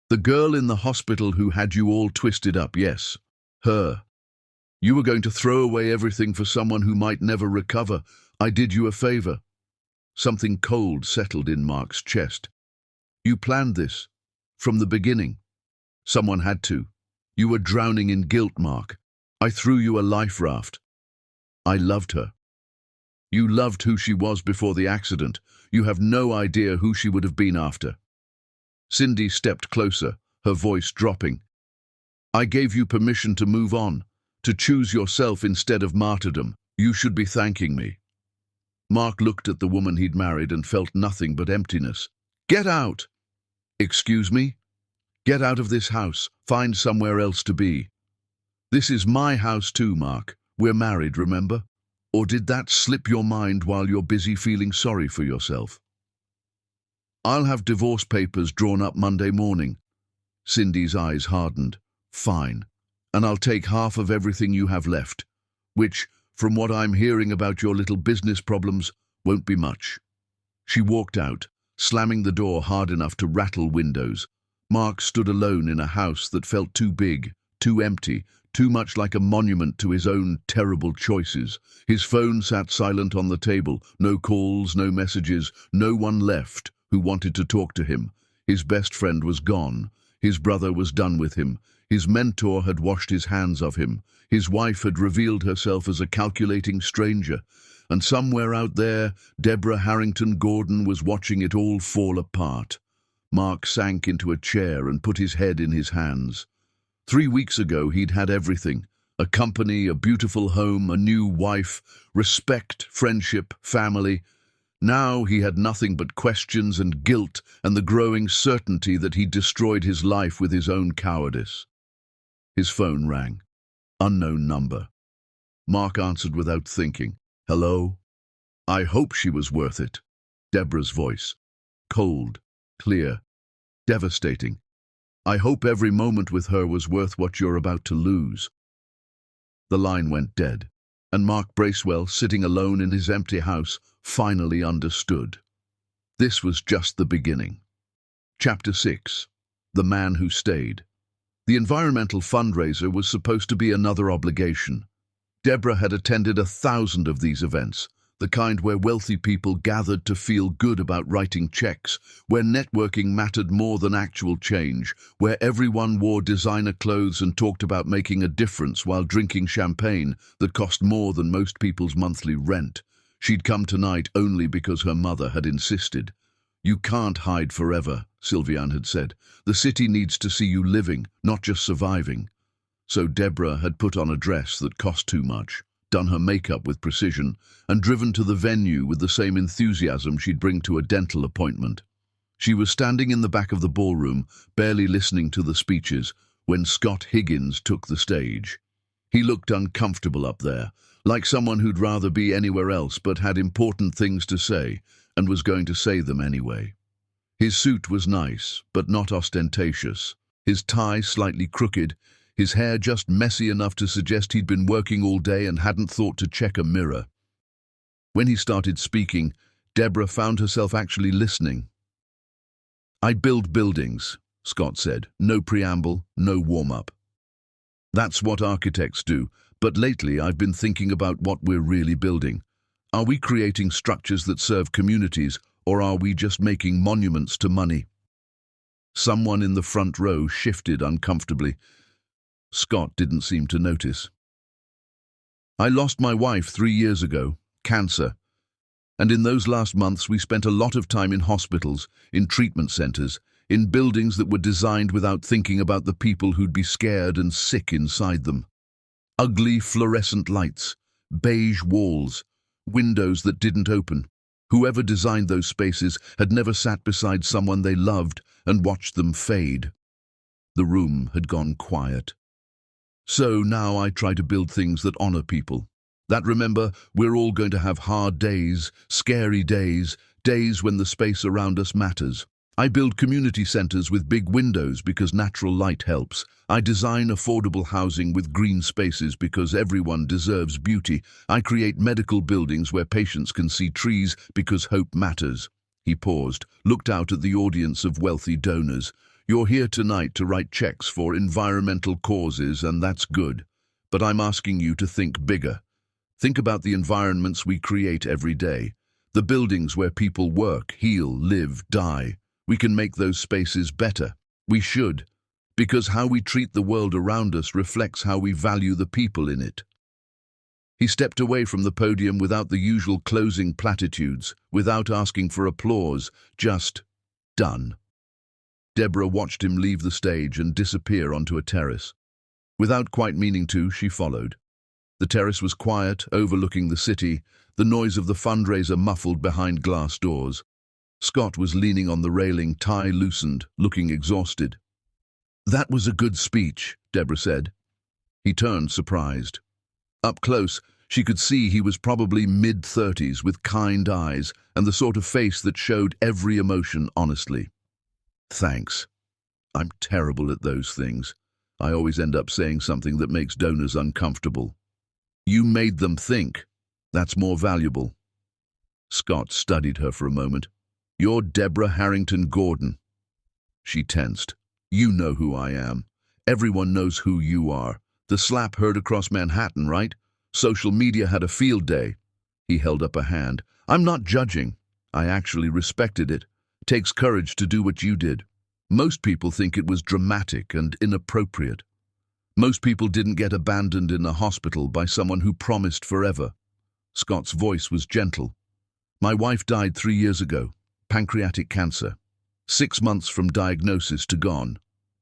The girl in the hospital who had you all twisted up, yes. Her. You were going to throw away everything for someone who might never recover. I did you a favor." Something cold settled in Mark's chest. "You planned this. From the beginning. Someone had to. You were drowning in guilt, Mark. I threw you a life raft. I loved her. You loved who she was before the accident. You have no idea who she would have been after." Cindy stepped closer, her voice dropping. "I gave you permission to move on, to choose yourself instead of martyrdom. You should be thanking me." Mark looked at the woman he'd married and felt nothing but emptiness. "Get out!" "Excuse me?" "Get out of this house. Find somewhere else to be." "This is my house too, Mark. We're married, remember? Or did that slip your mind while you're busy feeling sorry for yourself?" "I'll have divorce papers drawn up Monday morning." Cindy's eyes hardened. "Fine. And I'll take half of everything you have left, which, from what I'm hearing about your little business problems, won't be much." She walked out, slamming the door hard enough to rattle windows. Mark stood alone in a house that felt too big, too empty, too much like a monument to his own terrible choices. His phone sat silent on the table, no calls, no messages, no one left who wanted to talk to him. His best friend was gone. His brother was done with him. His mentor had washed his hands of him. His wife had revealed herself as a calculating stranger. And somewhere out there, Deborah Harrington Gordon was watching it all fall apart. Mark sank into a chair and put his head in his hands. 3 weeks ago, he'd had everything. A company, a beautiful home, a new wife, respect, friendship, family. Now he had nothing but questions and guilt and the growing certainty that he'd destroyed his life with his own cowardice. His phone rang. Unknown number. Mark answered without thinking. "Hello?" "I hope she was worth it." Deborah's voice. Cold, clear, devastating. "I hope every moment with her was worth what you're about to lose." The line went dead, and Mark Bracewell, sitting alone in his empty house, finally understood. This was just the beginning. Chapter 6. The Man Who Stayed. The environmental fundraiser was supposed to be another obligation. Deborah had attended 1,000 of these events, the kind where wealthy people gathered to feel good about writing checks, where networking mattered more than actual change, where everyone wore designer clothes and talked about making a difference while drinking champagne that cost more than most people's monthly rent. She'd come tonight only because her mother had insisted. "You can't hide forever," Sylviane had said. "The city needs to see you living, not just surviving." So Deborah had put on a dress that cost too much, done her makeup with precision, and driven to the venue with the same enthusiasm she'd bring to a dental appointment. She was standing in the back of the ballroom, barely listening to the speeches, when Scott Higgins took the stage. He looked uncomfortable up there, like someone who'd rather be anywhere else but had important things to say, and was going to say them anyway. His suit was nice, but not ostentatious. His tie slightly crooked, his hair just messy enough to suggest he'd been working all day and hadn't thought to check a mirror. When he started speaking, Deborah found herself actually listening. "I build buildings," Scott said. No preamble, no warm-up. "That's what architects do, but lately I've been thinking about what we're really building. Are we creating structures that serve communities, or are we just making monuments to money?" Someone in the front row shifted uncomfortably. Scott didn't seem to notice. "I lost my wife 3 years ago. Cancer. And in those last months, we spent a lot of time in hospitals, in treatment centers, in buildings that were designed without thinking about the people who'd be scared and sick inside them. Ugly fluorescent lights, beige walls, windows that didn't open. Whoever designed those spaces had never sat beside someone they loved and watched them fade. The room had gone quiet. So now I try to build things that honor people. That remember, we're all going to have hard days, scary days, days when the space around us matters. I build community centers with big windows because natural light helps. I design affordable housing with green spaces because everyone deserves beauty. I create medical buildings where patients can see trees because hope matters. He paused, looked out at the audience of wealthy donors. You're here tonight to write checks for environmental causes, and that's good. But I'm asking you to think bigger. Think about the environments we create every day. The buildings where people work, heal, live, die. We can make those spaces better. We should, because how we treat the world around us reflects how we value the people in it. He stepped away from the podium without the usual closing platitudes, without asking for applause, just done. Deborah watched him leave the stage and disappear onto a terrace. Without quite meaning to, she followed. The terrace was quiet, overlooking the city, the noise of the fundraiser muffled behind glass doors. Scott was leaning on the railing, tie loosened, looking exhausted. That was a good speech, Deborah said. He turned, surprised. Up close, she could see he was probably mid-30s with kind eyes and the sort of face that showed every emotion honestly. Thanks. I'm terrible at those things. I always end up saying something that makes donors uncomfortable. You made them think. That's more valuable. Scott studied her for a moment. You're Deborah Harrington Gordon. She tensed. You know who I am. Everyone knows who you are. The slap heard across Manhattan, right? Social media had a field day. He held up a hand. I'm not judging. I actually respected it. Takes courage to do what you did. Most people think it was dramatic and inappropriate. Most people didn't get abandoned in a hospital by someone who promised forever. Scott's voice was gentle. My wife died 3 years ago. Pancreatic cancer. 6 months from diagnosis to gone.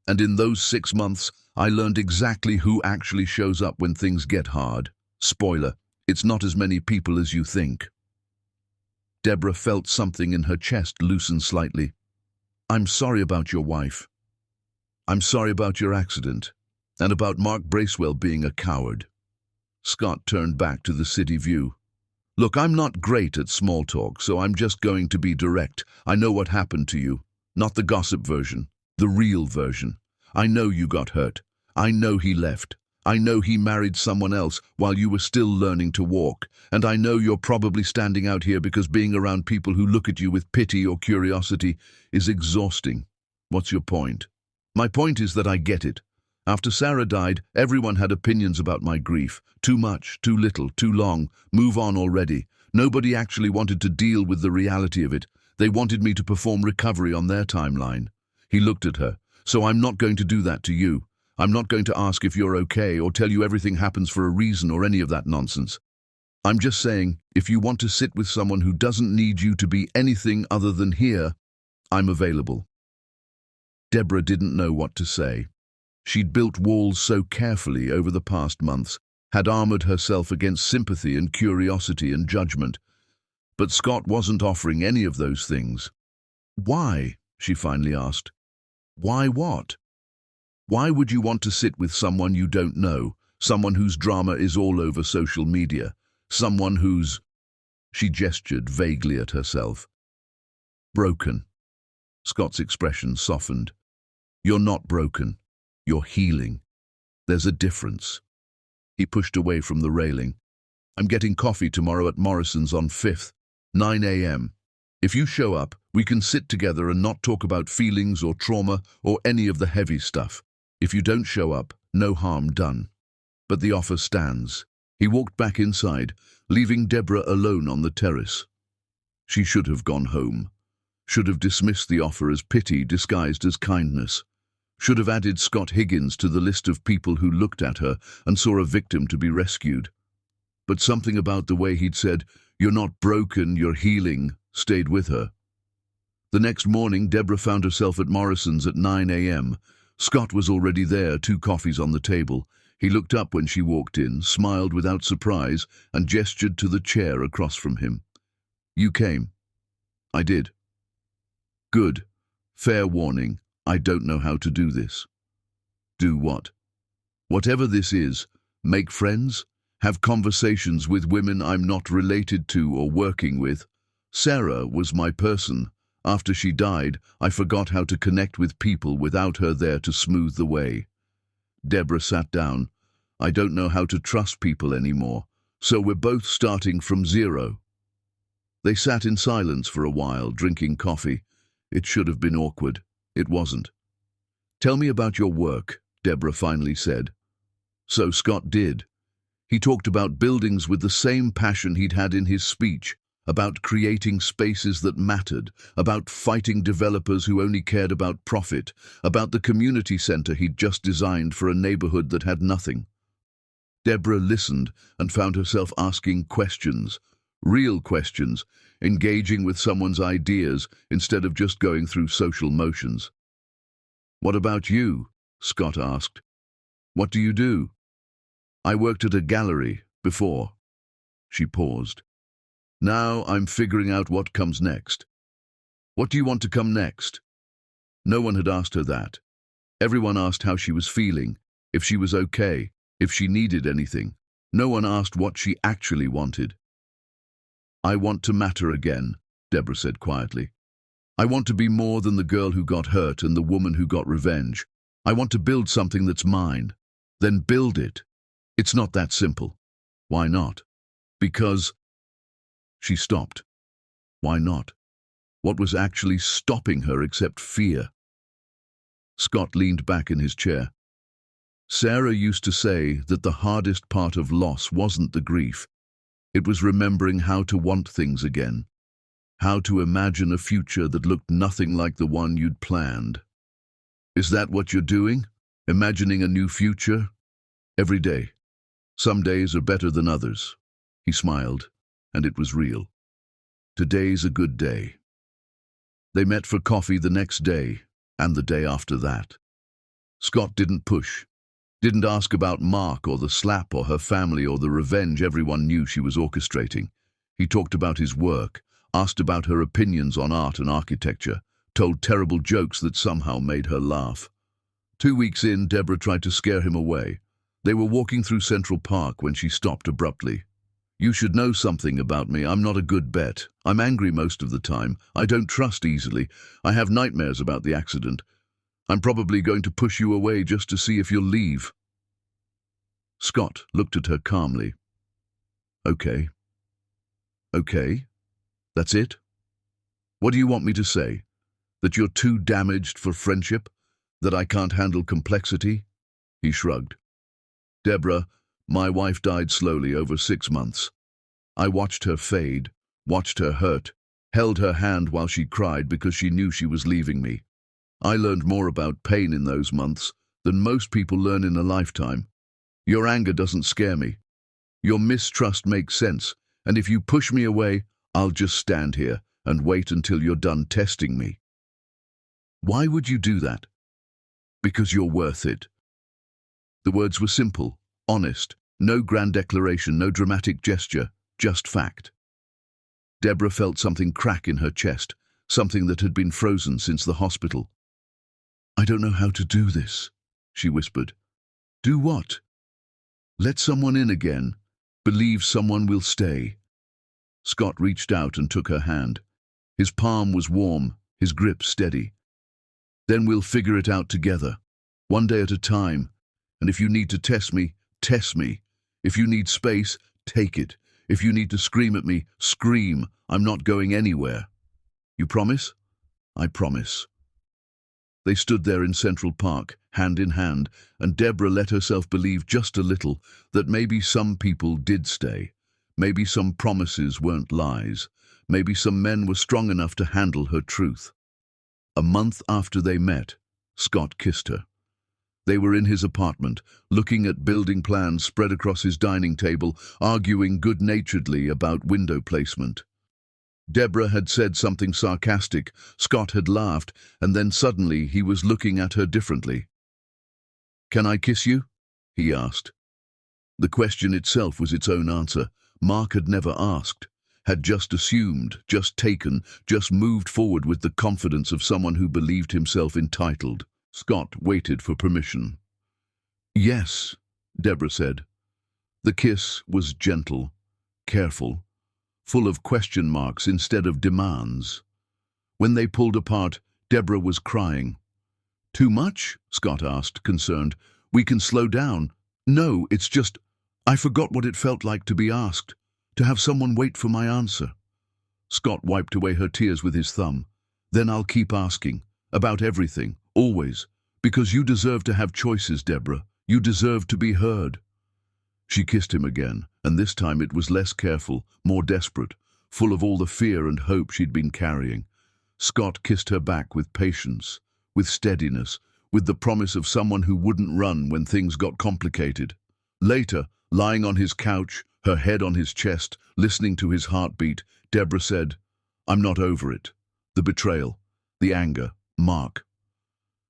And in those 6 months, I learned exactly who actually shows up when things get hard. Spoiler, it's not as many people as you think. Deborah felt something in her chest loosen slightly. I'm sorry about your wife. I'm sorry about your accident, and about Mark Bracewell being a coward. Scott turned back to the city view. Look, I'm not great at small talk, so I'm just going to be direct. I know what happened to you. Not the gossip version, the real version. I know you got hurt. I know he left. I know he married someone else while you were still learning to walk. And I know you're probably standing out here because being around people who look at you with pity or curiosity is exhausting. What's your point? My point is that I get it. After Sarah died, everyone had opinions about my grief. Too much, too little, too long. Move on already. Nobody actually wanted to deal with the reality of it. They wanted me to perform recovery on their timeline. He looked at her. So I'm not going to do that to you. I'm not going to ask if you're okay or tell you everything happens for a reason or any of that nonsense. I'm just saying, if you want to sit with someone who doesn't need you to be anything other than here, I'm available. Deborah didn't know what to say. She'd built walls so carefully over the past months, had armored herself against sympathy and curiosity and judgment. But Scott wasn't offering any of those things. Why? She finally asked. Why what? Why would you want to sit with someone you don't know, someone whose drama is all over social media, someone who's... She gestured vaguely at herself. Broken. Scott's expression softened. You're not broken. You're healing. There's a difference. He pushed away from the railing. I'm getting coffee tomorrow at Morrison's on 5th, 9 a.m. If you show up, we can sit together and not talk about feelings or trauma or any of the heavy stuff. If you don't show up, no harm done. But the offer stands. He walked back inside, leaving Deborah alone on the terrace. She should have gone home. Should have dismissed the offer as pity disguised as kindness. Should have added Scott Higgins to the list of people who looked at her and saw a victim to be rescued. But something about the way he'd said, You're not broken, you're healing, stayed with her. The next morning, Deborah found herself at Morrison's at 9 a.m. Scott was already there, 2 coffees on the table. He looked up when she walked in, smiled without surprise, and gestured to the chair across from him. You came. I did. Good. Fair warning, I don't know how to do this. Do what? Whatever this is, make friends, have conversations with women I'm not related to or working with. Sarah was my person. After she died, I forgot how to connect with people without her there to smooth the way. Deborah sat down. I don't know how to trust people anymore, so we're both starting from zero. They sat in silence for a while, drinking coffee. It should have been awkward. It wasn't. Tell me about your work, Deborah finally said. So Scott did. He talked about buildings with the same passion he'd had in his speech, about creating spaces that mattered, about fighting developers who only cared about profit, about the community center he'd just designed for a neighborhood that had nothing. Deborah listened and found herself asking questions, real questions, engaging with someone's ideas instead of just going through social motions. What about you? Scott asked. What do you do? I worked at a gallery before. She paused. Now I'm figuring out what comes next. What do you want to come next? No one had asked her that. Everyone asked how she was feeling, if she was okay, if she needed anything. No one asked what she actually wanted. I want to matter again, Deborah said quietly. I want to be more than the girl who got hurt and the woman who got revenge. I want to build something that's mine. Then build it. It's not that simple. Why not? Because... She stopped. Why not? What was actually stopping her except fear? Scott leaned back in his chair. Sarah used to say that the hardest part of loss wasn't the grief. It was remembering how to want things again, how to imagine a future that looked nothing like the one you'd planned. Is that what you're doing? Imagining a new future? Every day. Some days are better than others. He smiled, and it was real. Today's a good day. They met for coffee the next day, and the day after that. Scott didn't push, didn't ask about Mark or the slap or her family or the revenge everyone knew she was orchestrating. He talked about his work, asked about her opinions on art and architecture, told terrible jokes that somehow made her laugh. 2 weeks in, Deborah tried to scare him away. They were walking through Central Park when she stopped abruptly. You should know something about me. I'm not a good bet. I'm angry most of the time. I don't trust easily. I have nightmares about the accident. I'm probably going to push you away just to see if you'll leave. Scott looked at her calmly. Okay. Okay? That's it? What do you want me to say? That you're too damaged for friendship? That I can't handle complexity? He shrugged. Deborah, my wife died slowly over 6 months. I watched her fade, watched her hurt, held her hand while she cried because she knew she was leaving me. I learned more about pain in those months than most people learn in a lifetime. Your anger doesn't scare me. Your mistrust makes sense, and if you push me away, I'll just stand here and wait until you're done testing me. Why would you do that? Because you're worth it. The words were simple, honest, no grand declaration, no dramatic gesture, just fact. Deborah felt something crack in her chest, something that had been frozen since the hospital. I don't know how to do this, she whispered. Do what? Let someone in again. Believe someone will stay. Scott reached out and took her hand. His palm was warm, his grip steady. Then we'll figure it out together, one day at a time. And if you need to test me, test me. If you need space, take it. If you need to scream at me, scream. I'm not going anywhere. You promise? I promise. They stood there in Central Park, hand in hand, and Deborah let herself believe just a little that maybe some people did stay. Maybe some promises weren't lies. Maybe some men were strong enough to handle her truth. A month after they met, Scott kissed her. They were in his apartment, looking at building plans spread across his dining table, arguing good-naturedly about window placement. Deborah had said something sarcastic, Scott had laughed, and then suddenly he was looking at her differently. "Can I kiss you?" he asked. The question itself was its own answer. Mark had never asked, had just assumed, just taken, just moved forward with the confidence of someone who believed himself entitled. Scott waited for permission. "Yes," Deborah said. The kiss was gentle, careful, full of question marks instead of demands. When they pulled apart, Deborah was crying. "Too much?" Scott asked, concerned. "We can slow down." "No, it's just, I forgot what it felt like to be asked, to have someone wait for my answer." Scott wiped away her tears with his thumb. "Then I'll keep asking, about everything, always, because you deserve to have choices, Deborah. You deserve to be heard." She kissed him again, and this time it was less careful, more desperate, full of all the fear and hope she'd been carrying. Scott kissed her back with patience, with steadiness, with the promise of someone who wouldn't run when things got complicated. Later, lying on his couch, her head on his chest, listening to his heartbeat, Deborah said, "I'm not over it. The betrayal, the anger, Mark.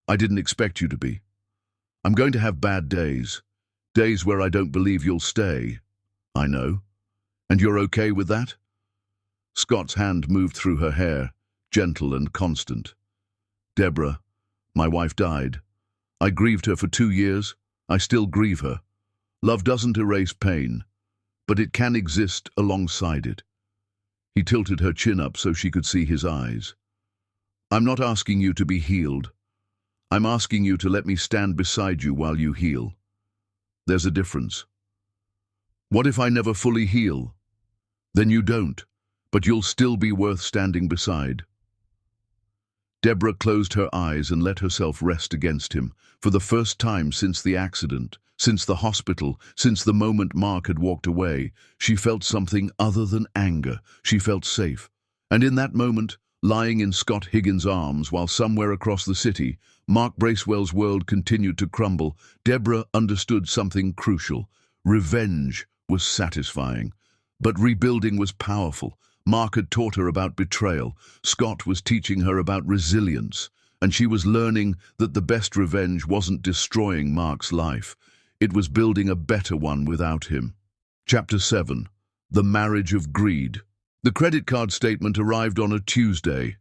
I didn't expect you to be. I'm going to have bad days, days where I don't believe you'll stay. I know. And you're okay with that?" Scott's hand moved through her hair, gentle and constant. "Deborah, my wife died. I grieved her for 2 years. I still grieve her. Love doesn't erase pain, but it can exist alongside it." He tilted her chin up so she could see his eyes. "I'm not asking you to be healed. I'm asking you to let me stand beside you while you heal. There's a difference. What if I never fully heal? Then you don't, but you'll still be worth standing beside." Deborah closed her eyes and let herself rest against him. For the first time since the accident, since the hospital, since the moment Mark had walked away, she felt something other than anger. She felt safe. And in that moment, lying in Scott Higgins' arms while somewhere across the city, Mark Bracewell's world continued to crumble, Deborah understood something crucial. Revenge was satisfying, but rebuilding was powerful. Mark had taught her about betrayal. Scott was teaching her about resilience, and she was learning that the best revenge wasn't destroying Mark's life. It was building a better one without him. Chapter 7. The Marriage of Greed. The credit card statement arrived on a Tuesday.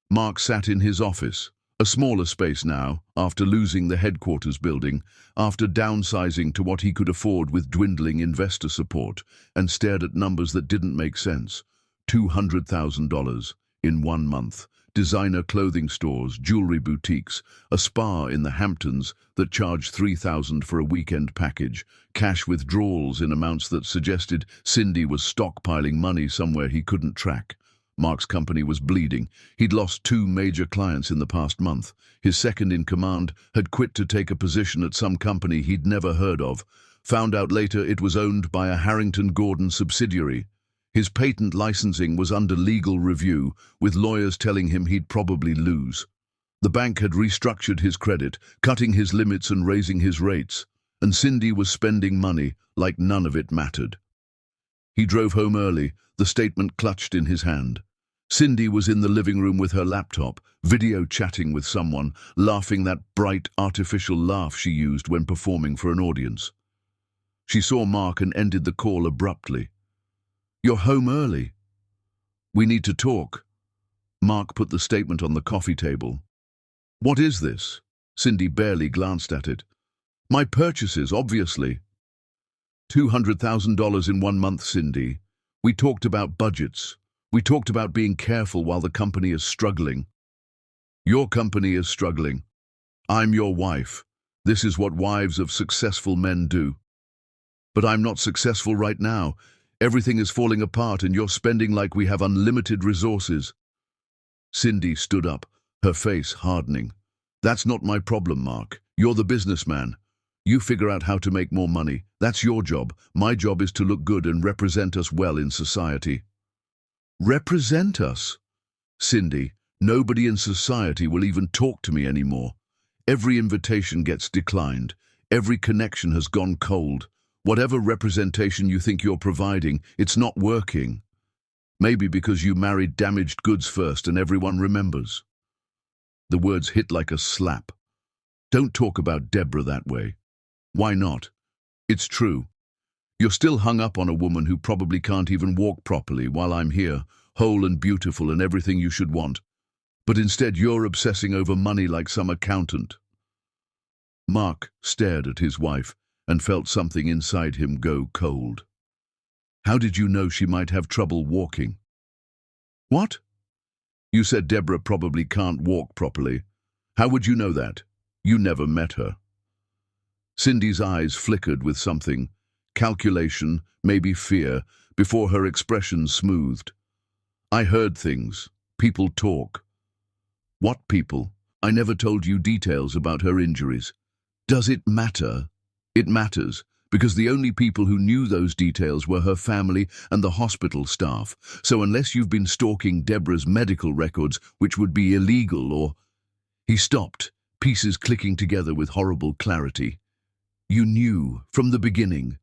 Mark sat in his office, a smaller space now, after losing the headquarters building, after downsizing to what he could afford with dwindling investor support, and stared at numbers that didn't make sense. $200,000 in 1 month. Designer clothing stores, jewelry boutiques, a spa in the Hamptons that charged $3,000 for a weekend package, cash withdrawals in amounts that suggested Cindy was stockpiling money somewhere he couldn't track. Mark's company was bleeding. He'd lost 2 major clients in the past month. His second-in-command had quit to take a position at some company he'd never heard of. Found out later it was owned by a Harrington Gordon subsidiary. His patent licensing was under legal review, with lawyers telling him he'd probably lose. The bank had restructured his credit, cutting his limits and raising his rates, and Cindy was spending money like none of it mattered. He drove home early, the statement clutched in his hand. Cindy was in the living room with her laptop, video chatting with someone, laughing that bright, artificial laugh she used when performing for an audience. She saw Mark and ended the call abruptly. "You're home early. We need to talk." Mark put the statement on the coffee table. "What is this?" Cindy barely glanced at it. "My purchases, obviously." $200,000 in 1 month, Cindy. We talked about budgets. We talked about being careful while the company is struggling. Your company is struggling. I'm your wife. This is what wives of successful men do. But I'm not successful right now. Everything is falling apart and you're spending like we have unlimited resources. Cindy stood up, her face hardening. "That's not my problem, Mark. You're the businessman. You figure out how to make more money. That's your job. My job is to look good and represent us well in society." "Represent us?" "Cindy, nobody in society will even talk to me anymore. Every invitation gets declined. Every connection has gone cold. Whatever representation you think you're providing, it's not working. Maybe because you married damaged goods first and everyone remembers. The words hit like a slap. Don't talk about Deborah that way. Why not? It's true. You're still hung up on a woman who probably can't even walk properly while I'm here, whole and beautiful and everything you should want. But instead you're obsessing over money like some accountant. Mark stared at his wife and felt something inside him go cold. How did you know she might have trouble walking? What? You said Deborah probably can't walk properly. How would you know that? You never met her. Cindy's eyes flickered with something, calculation, maybe fear, before her expression smoothed. I heard things. People talk. What people? I never told you details about her injuries. Does it matter? It matters, because the only people who knew those details were her family and the hospital staff. So unless you've been stalking Deborah's medical records, which would be illegal or... He stopped, pieces clicking together with horrible clarity. You knew, from the beginning.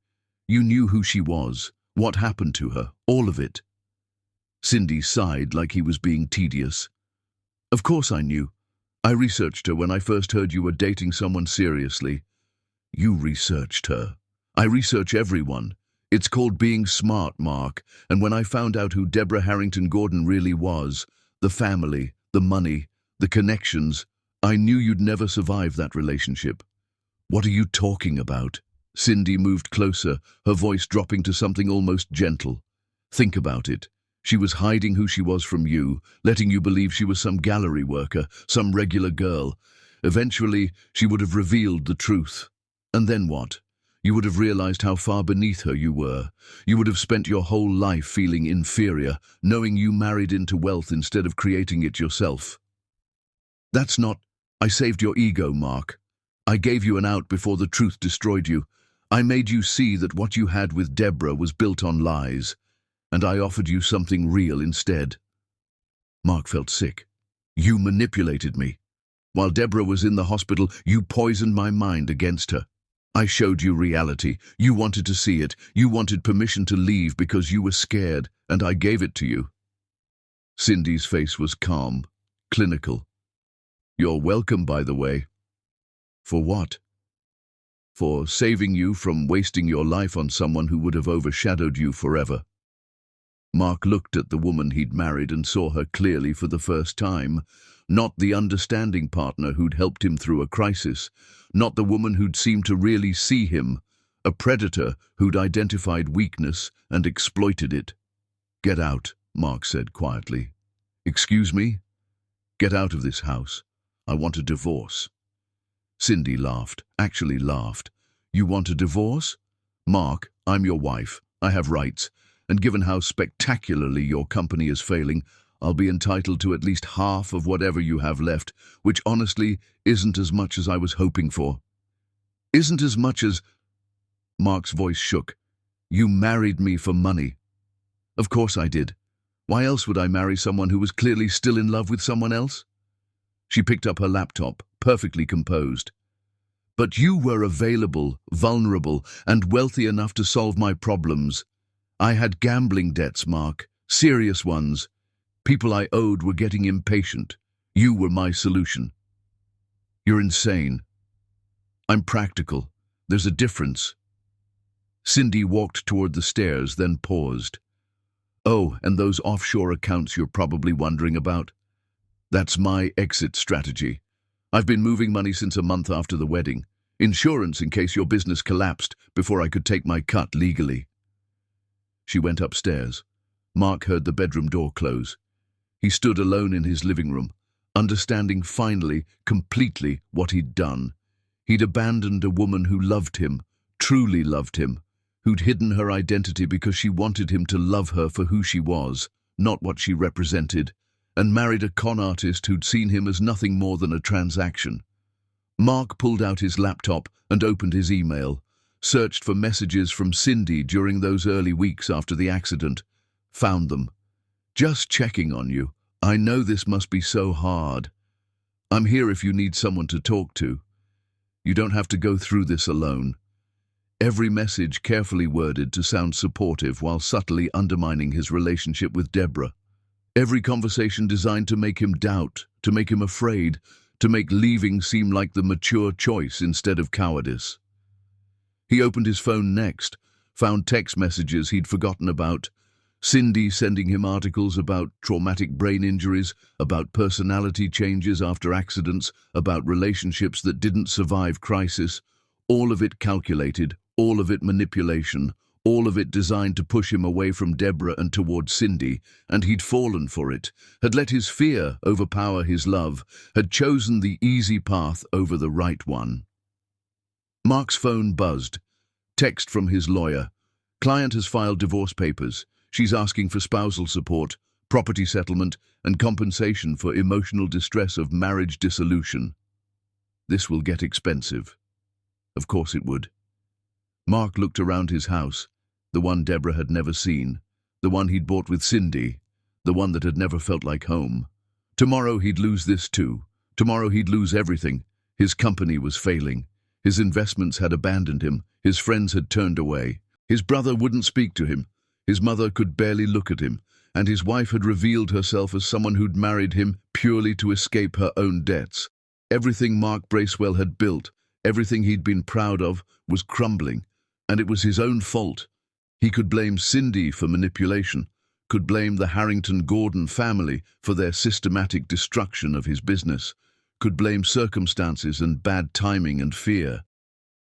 You knew who she was, what happened to her, all of it. Cindy sighed like he was being tedious. Of course I knew. I researched her when I first heard you were dating someone seriously. You researched her. I research everyone. It's called being smart, Mark, and when I found out who Deborah Harrington Gordon really was, the family, the money, the connections, I knew you'd never survive that relationship. What are you talking about? Cindy moved closer, her voice dropping to something almost gentle. Think about it. She was hiding who she was from you, letting you believe she was some gallery worker, some regular girl. Eventually, she would have revealed the truth. And then what? You would have realized how far beneath her you were. You would have spent your whole life feeling inferior, knowing you married into wealth instead of creating it yourself. That's not... I saved your ego, Mark. I gave you an out before the truth destroyed you. I made you see that what you had with Deborah was built on lies, and I offered you something real instead. Mark felt sick. You manipulated me. While Deborah was in the hospital, you poisoned my mind against her. I showed you reality. You wanted to see it. You wanted permission to leave because you were scared, and I gave it to you. Cindy's face was calm, clinical. You're welcome, by the way. For what? For saving you from wasting your life on someone who would have overshadowed you forever. Mark looked at the woman he'd married and saw her clearly for the first time. Not the understanding partner who'd helped him through a crisis. Not the woman who'd seemed to really see him. A predator who'd identified weakness and exploited it. Get out, Mark said quietly. Excuse me? Get out of this house. I want a divorce. Cindy laughed, actually laughed. You want a divorce? Mark, I'm your wife. I have rights. And given how spectacularly your company is failing, I'll be entitled to at least half of whatever you have left, which honestly isn't as much as I was hoping for. Isn't as much as... Mark's voice shook. You married me for money. Of course I did. Why else would I marry someone who was clearly still in love with someone else? She picked up her laptop, perfectly composed. But you were available, vulnerable, and wealthy enough to solve my problems. I had gambling debts, Mark, serious ones. People I owed were getting impatient. You were my solution. You're insane. I'm practical. There's a difference. Cindy walked toward the stairs, then paused. Oh, and those offshore accounts you're probably wondering about? That's my exit strategy. I've been moving money since a month after the wedding. Insurance in case your business collapsed before I could take my cut legally. She went upstairs. Mark heard the bedroom door close. He stood alone in his living room, understanding finally, completely what he'd done. He'd abandoned a woman who loved him, truly loved him, who'd hidden her identity because she wanted him to love her for who she was, not what she represented, and married a con artist who'd seen him as nothing more than a transaction. Mark pulled out his laptop and opened his email, searched for messages from Cindy during those early weeks after the accident, found them. Just checking on you. I know this must be so hard. I'm here if you need someone to talk to. You don't have to go through this alone. Every message carefully worded to sound supportive while subtly undermining his relationship with Deborah. Every conversation designed to make him doubt, to make him afraid, to make leaving seem like the mature choice instead of cowardice. He opened his phone next, found text messages he'd forgotten about, Cindy sending him articles about traumatic brain injuries, about personality changes after accidents, about relationships that didn't survive crisis, all of it calculated, all of it manipulation, all of it designed to push him away from Deborah and towards Cindy, and he'd fallen for it, had let his fear overpower his love, had chosen the easy path over the right one. Mark's phone buzzed. Text from his lawyer. Client has filed divorce papers. She's asking for spousal support, property settlement, and compensation for emotional distress of marriage dissolution. This will get expensive. Of course it would. Mark looked around his house, the one Deborah had never seen, the one he'd bought with Cindy, the one that had never felt like home. Tomorrow he'd lose this too. Tomorrow he'd lose everything. His company was failing. His investments had abandoned him. His friends had turned away. His brother wouldn't speak to him. His mother could barely look at him, and his wife had revealed herself as someone who'd married him purely to escape her own debts. Everything Mark Bracewell had built, everything he'd been proud of, was crumbling, and it was his own fault. He could blame Cindy for manipulation, could blame the Harrington-Gordon family for their systematic destruction of his business, could blame circumstances and bad timing and fear.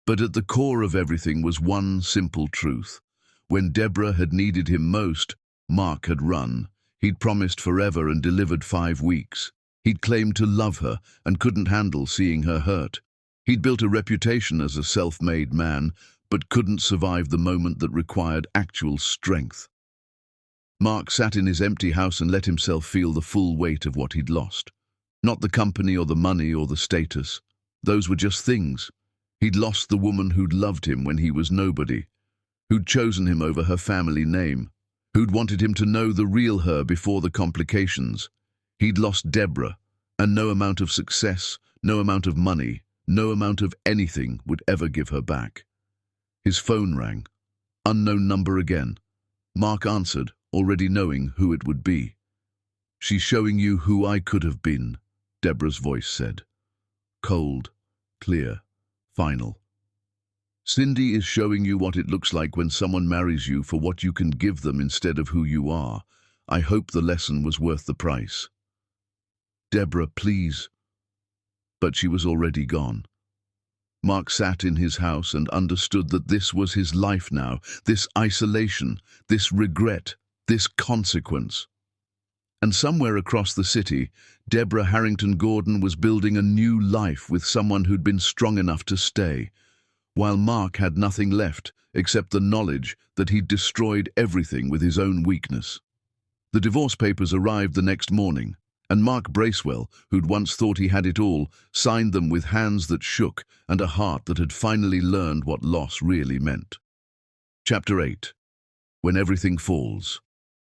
But at the core of everything was one simple truth. When Deborah had needed him most, Mark had run. He'd promised forever and delivered 5 weeks. He'd claimed to love her and couldn't handle seeing her hurt. He'd built a reputation as a self-made man, but couldn't survive the moment that required actual strength. Mark sat in his empty house and let himself feel the full weight of what he'd lost. Not the company or the money or the status. Those were just things. He'd lost the woman who'd loved him when he was nobody, who'd chosen him over her family name, who'd wanted him to know the real her before the complications. He'd lost Deborah, and no amount of success, no amount of money, no amount of anything would ever give her back. His phone rang. Unknown number again. Mark answered, already knowing who it would be. "She's showing you who I could have been," Deborah's voice said. Cold, clear, final. "Cindy is showing you what it looks like when someone marries you for what you can give them instead of who you are. I hope the lesson was worth the price." "Deborah, please." But she was already gone. Mark sat in his house and understood that this was his life now, this isolation, this regret, this consequence. And somewhere across the city, Deborah Harrington-Gordon was building a new life with someone who'd been strong enough to stay, while Mark had nothing left except the knowledge that he'd destroyed everything with his own weakness. The divorce papers arrived the next morning, and Mark Bracewell, who'd once thought he had it all, signed them with hands that shook and a heart that had finally learned what loss really meant. Chapter 8. When Everything Falls.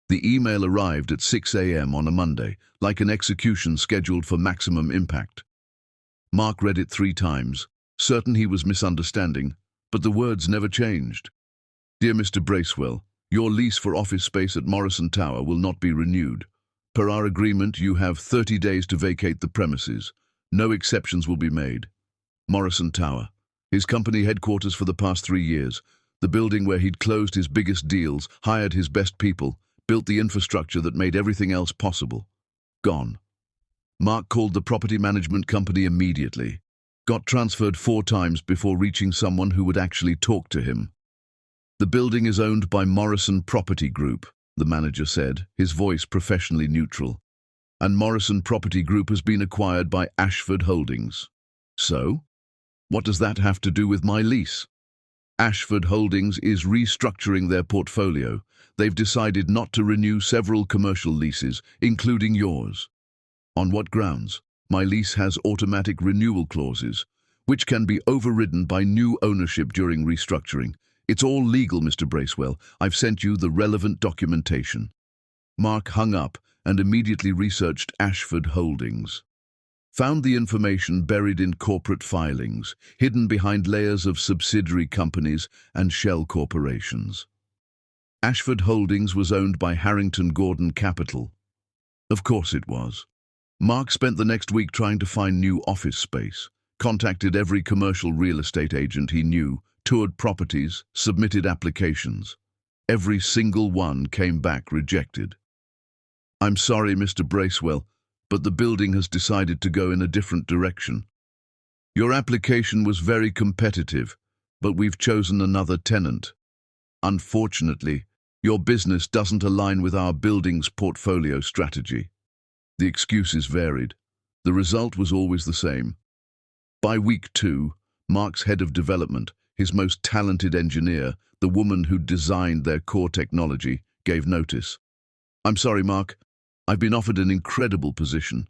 The email arrived at 6 a.m. on a Monday, like an execution scheduled for maximum impact. Mark read it 3 times, certain he was misunderstanding, but the words never changed. "Dear Mr. Bracewell, your lease for office space at Morrison Tower will not be renewed. Per our agreement, you have 30 days to vacate the premises. No exceptions will be made. Morrison Tower, his company headquarters for the past 3 years, the building where he'd closed his biggest deals, hired his best people, built the infrastructure that made everything else possible. Gone." Mark called the property management company immediately. Got transferred 4 times before reaching someone who would actually talk to him. "The building is owned by Morrison Property Group," the manager said, his voice professionally neutral. "And Morrison Property Group has been acquired by Ashford Holdings." "So? What does that have to do with my lease?" "Ashford Holdings is restructuring their portfolio. They've decided not to renew several commercial leases, including yours." "On what grounds?" "My lease has automatic renewal clauses, which can be overridden by new ownership during restructuring. It's all legal, Mr. Bracewell. I've sent you the relevant documentation." Mark hung up and immediately researched Ashford Holdings. Found the information buried in corporate filings, hidden behind layers of subsidiary companies and shell corporations. Ashford Holdings was owned by Harrington Gordon Capital. Of course it was. Mark spent the next week trying to find new office space, contacted every commercial real estate agent he knew, toured properties, submitted applications. Every single one came back rejected. "I'm sorry, Mr. Bracewell, but the building has decided to go in a different direction. Your application was very competitive, but we've chosen another tenant. Unfortunately, your business doesn't align with our building's portfolio strategy." The excuses varied. The result was always the same. By week 2, Mark's head of development, his most talented engineer, the woman who designed their core technology, gave notice. "I'm sorry, Mark. I've been offered an incredible position.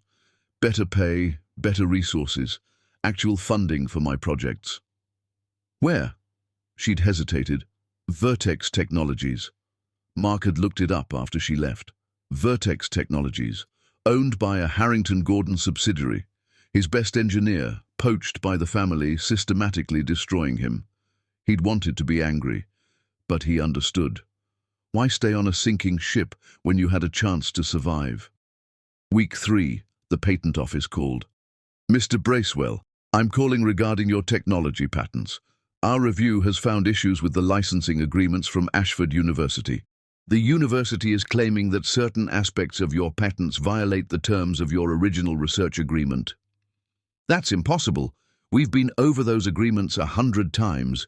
Better pay, better resources, actual funding for my projects." "Where?" She'd hesitated. "Vertex Technologies." Mark had looked it up after she left. Vertex Technologies, owned by a Harrington Gordon subsidiary. His best engineer, poached by the family, systematically destroying him. He'd wanted to be angry, but he understood. Why stay on a sinking ship when you had a chance to survive? Week 3, the patent office called. "Mr. Bracewell, I'm calling regarding your technology patents. Our review has found issues with the licensing agreements from Ashford University. The university is claiming that certain aspects of your patents violate the terms of your original research agreement." "That's impossible. We've been over those agreements 100 times.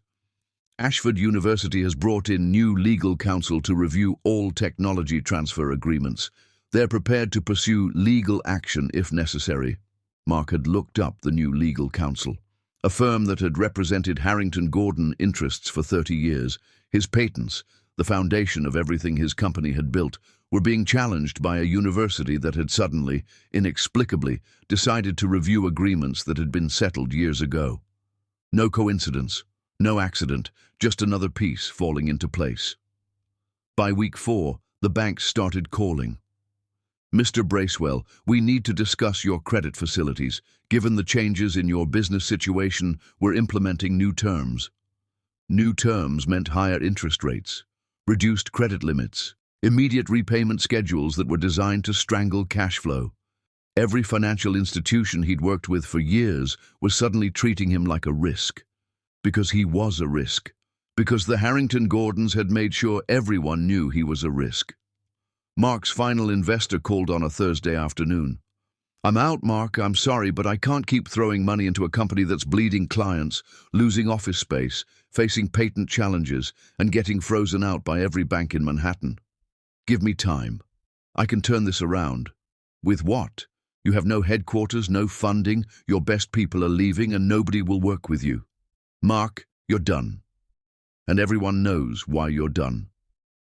Ashford University has brought in new legal counsel to review all technology transfer agreements. They're prepared to pursue legal action if necessary." Mark had looked up the new legal counsel, a firm that had represented Harrington Gordon interests for 30 years. His patents, the foundation of everything his company had built, were being challenged by a university that had suddenly, inexplicably, decided to review agreements that had been settled years ago. No coincidence, no accident, just another piece falling into place. By week 4, the banks started calling. "Mr. Bracewell, we need to discuss your credit facilities. Given the changes in your business situation, we're implementing new terms." New terms meant higher interest rates, reduced credit limits, immediate repayment schedules that were designed to strangle cash flow. Every financial institution he'd worked with for years was suddenly treating him like a risk. Because he was a risk. Because the Harrington Gordons had made sure everyone knew he was a risk. Mark's final investor called on a Thursday afternoon. "I'm out, Mark. I'm sorry, but I can't keep throwing money into a company that's bleeding clients, losing office space, facing patent challenges, and getting frozen out by every bank in Manhattan. Give me time. I can turn this around." "With what? You have no headquarters, no funding, your best people are leaving, and nobody will work with you. Mark, you're done. And everyone knows why you're done.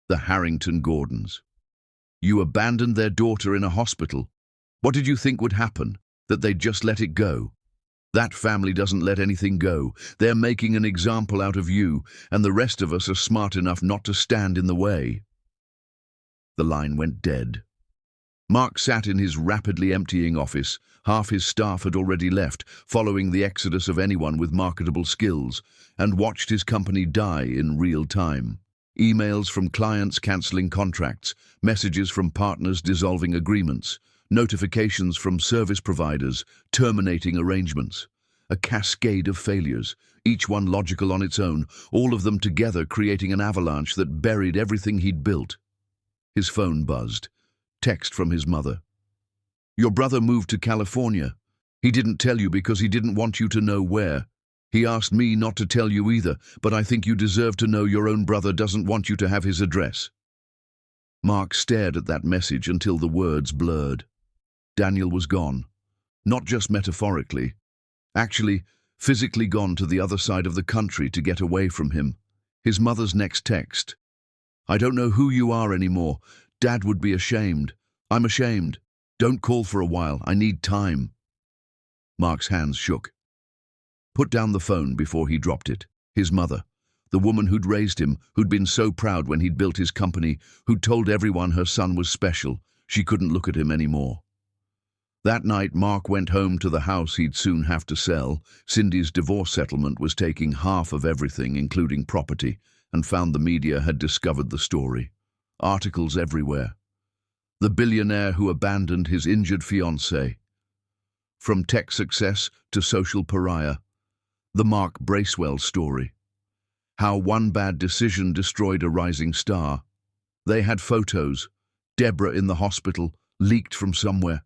The Harrington Gordons. You abandoned their daughter in a hospital. What did you think would happen? That they'd just let it go? That family doesn't let anything go. They're making an example out of you, and the rest of us are smart enough not to stand in the way." The line went dead. Mark sat in his rapidly emptying office. Half his staff had already left, following the exodus of anyone with marketable skills, and watched his company die in real time. Emails from clients cancelling contracts, messages from partners dissolving agreements, notifications from service providers terminating arrangements. A cascade of failures, each one logical on its own, all of them together creating an avalanche that buried everything he'd built. His phone buzzed. Text from his mother. "Your brother moved to California. He didn't tell you because he didn't want you to know where. He asked me not to tell you either, but I think you deserve to know your own brother doesn't want you to have his address." Mark stared at that message until the words blurred. Daniel was gone. Not just metaphorically. Actually, physically gone to the other side of the country to get away from him. His mother's next text. "I don't know who you are anymore. Dad would be ashamed. I'm ashamed. Don't call for a while. I need time." Mark's hands shook. Put down the phone before he dropped it. His mother, the woman who'd raised him, who'd been so proud when he'd built his company, who'd told everyone her son was special, she couldn't look at him anymore. That night, Mark went home to the house he'd soon have to sell. Cindy's divorce settlement was taking half of everything, including property, and found the media had discovered the story. Articles everywhere. The billionaire who abandoned his injured fiancée. From tech success to social pariah. The Mark Bracewell story. How one bad decision destroyed a rising star. They had photos. Deborah in the hospital, leaked from somewhere.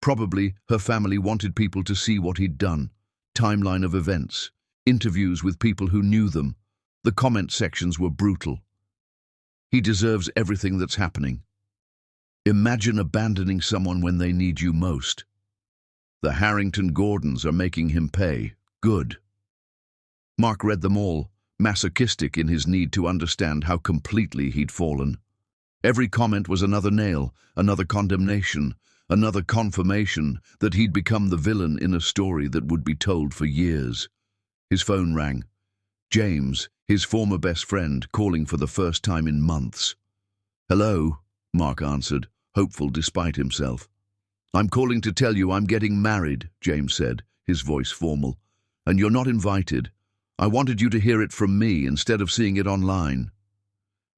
Probably her family wanted people to see what he'd done. Timeline of events. Interviews with people who knew them. The comment sections were brutal. He deserves everything that's happening. Imagine abandoning someone when they need you most. The Harrington Gordons are making him pay. Good. Mark read them all, masochistic in his need to understand how completely he'd fallen. Every comment was another nail, another condemnation, another confirmation that he'd become the villain in a story that would be told for years. His phone rang. James, his former best friend, calling for the first time in months. "Hello," Mark answered, hopeful despite himself. "I'm calling to tell you I'm getting married," James said, his voice formal. "And you're not invited. I wanted you to hear it from me instead of seeing it online."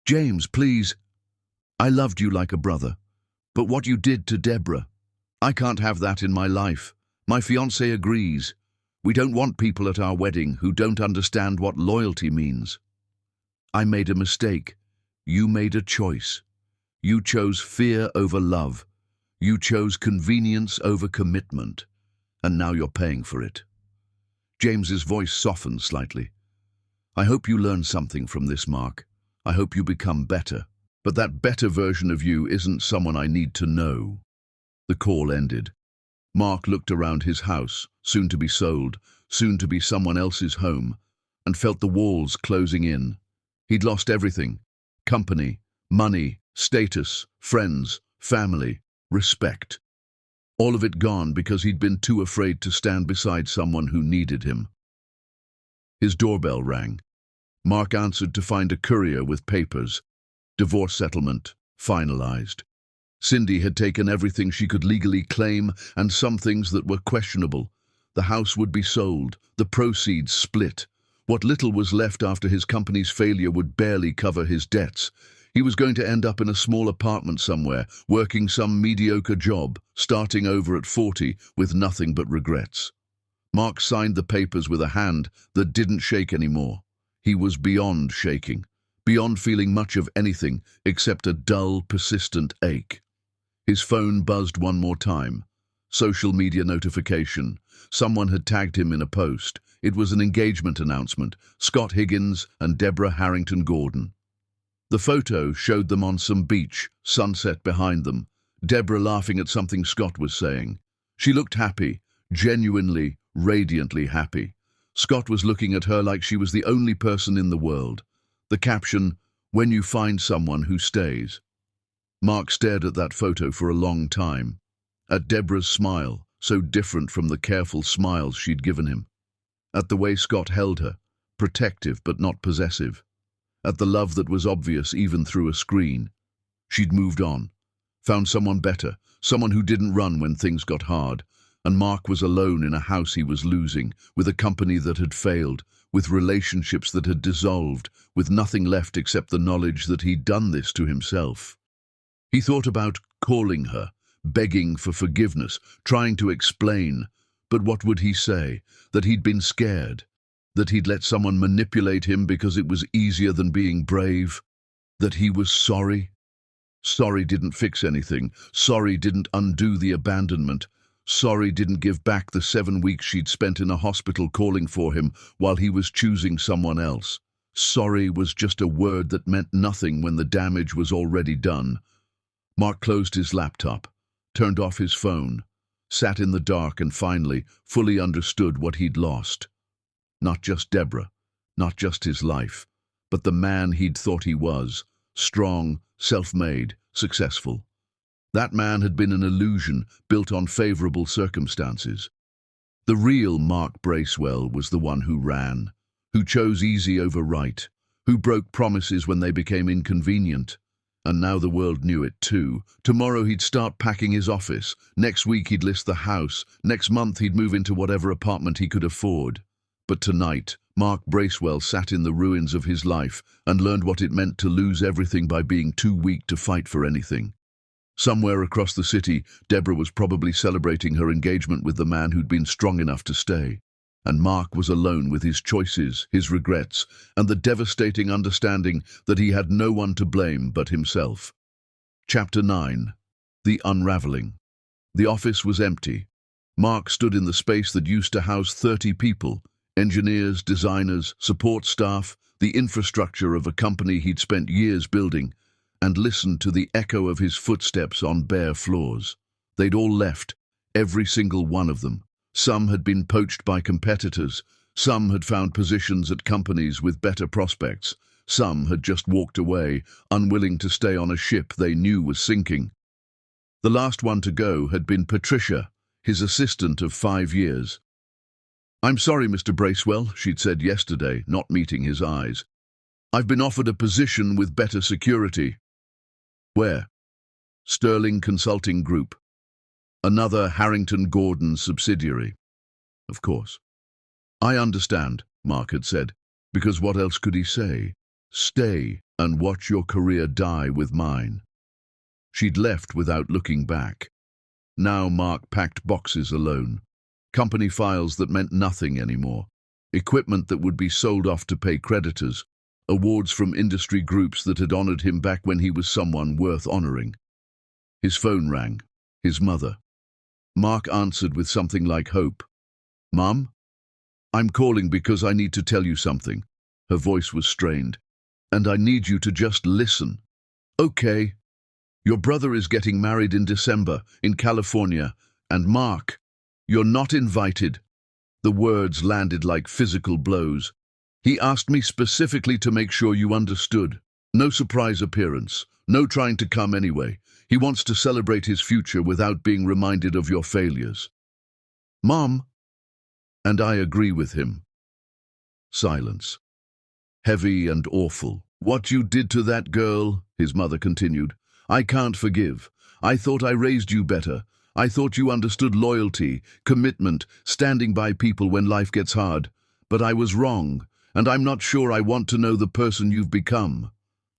"James, please. I loved you like a brother. But what you did to Deborah, I can't have that in my life. My fiancé agrees. We don't want people at our wedding who don't understand what loyalty means. I made a mistake. You made a choice. You chose fear over love. You chose convenience over commitment. And now you're paying for it." James's voice softened slightly. "I hope you learn something from this, Mark. I hope you become better. But that better version of you isn't someone I need to know." The call ended. Mark looked around his house, soon to be sold, soon to be someone else's home, and felt the walls closing in. He'd lost everything: company, money, status, friends, family, respect. All of it gone because he'd been too afraid to stand beside someone who needed him. His doorbell rang. Mark answered to find a courier with papers. Divorce settlement, finalized. Cindy had taken everything she could legally claim and some things that were questionable. The house would be sold, the proceeds split. What little was left after his company's failure would barely cover his debts. He was going to end up in a small apartment somewhere, working some mediocre job, starting over at 40 with nothing but regrets. Mark signed the papers with a hand that didn't shake anymore. He was beyond shaking. Beyond feeling much of anything except a dull, persistent ache. His phone buzzed one more time. Social media notification. Someone had tagged him in a post. It was an engagement announcement. Scott Higgins and Deborah Harrington Gordon. The photo showed them on some beach, sunset behind them, Deborah laughing at something Scott was saying. She looked happy, genuinely, radiantly happy. Scott was looking at her like she was the only person in the world. The caption, "When you find someone who stays." Mark stared at that photo for a long time. At Deborah's smile, so different from the careful smiles she'd given him. At the way Scott held her, protective but not possessive. At the love that was obvious even through a screen. She'd moved on, found someone better, someone who didn't run when things got hard, and Mark was alone in a house he was losing, with a company that had failed, with relationships that had dissolved, with nothing left except the knowledge that he'd done this to himself. He thought about calling her, begging for forgiveness, trying to explain, but what would he say? That he'd been scared? That he'd let someone manipulate him because it was easier than being brave? That he was sorry? Sorry didn't fix anything. Sorry didn't undo the abandonment. Sorry didn't give back the 7 weeks she'd spent in a hospital calling for him while he was choosing someone else. Sorry was just a word that meant nothing when the damage was already done. Mark closed his laptop, turned off his phone, sat in the dark and finally fully understood what he'd lost. Not just Deborah, not just his life, but the man he'd thought he was, strong, self-made, successful. That man had been an illusion built on favorable circumstances. The real Mark Bracewell was the one who ran, who chose easy over right, who broke promises when they became inconvenient, And now the world knew it too. Tomorrow he'd start packing his office. Next week he'd list the house. Next month he'd move into whatever apartment he could afford. But tonight, Mark Bracewell sat in the ruins of his life and learned what it meant to lose everything by being too weak to fight for anything. Somewhere across the city, Deborah was probably celebrating her engagement with the man who'd been strong enough to stay. And Mark was alone with his choices, his regrets, and the devastating understanding that he had no one to blame but himself. Chapter 9. The Unraveling. The office was empty. Mark stood in the space that used to house 30 people, engineers, designers, support staff, the infrastructure of a company he'd spent years building, and listened to the echo of his footsteps on bare floors. They'd all left, every single one of them. Some had been poached by competitors, some had found positions at companies with better prospects, some had just walked away, unwilling to stay on a ship they knew was sinking. The last one to go had been Patricia, his assistant of 5 years. "I'm sorry, Mr. Bracewell," she'd said yesterday, not meeting his eyes. "I've been offered a position with better security." "Where?" "Sterling Consulting Group. Another Harrington Gordon subsidiary." "Of course." "I understand," Mark had said, because what else could he say? "Stay and watch your career die with mine." She'd left without looking back. Now Mark packed boxes alone. Company files that meant nothing anymore. Equipment that would be sold off to pay creditors. Awards from industry groups that had honored him back when he was someone worth honoring. His phone rang. His mother. Mark answered with something like hope. "Mum? I'm calling because I need to tell you something." Her voice was strained. "And I need you to just listen." "Okay. Your brother is getting married in December, in California, and Mark, you're not invited." The words landed like physical blows. "He asked me specifically to make sure you understood. No surprise appearance, no trying to come anyway. He wants to celebrate his future without being reminded of your failures." "Mom." "And I agree with him." Silence. Heavy and awful. "What you did to that girl," his mother continued, "I can't forgive. I thought I raised you better. I thought you understood loyalty, commitment, standing by people when life gets hard. But I was wrong, and I'm not sure I want to know the person you've become.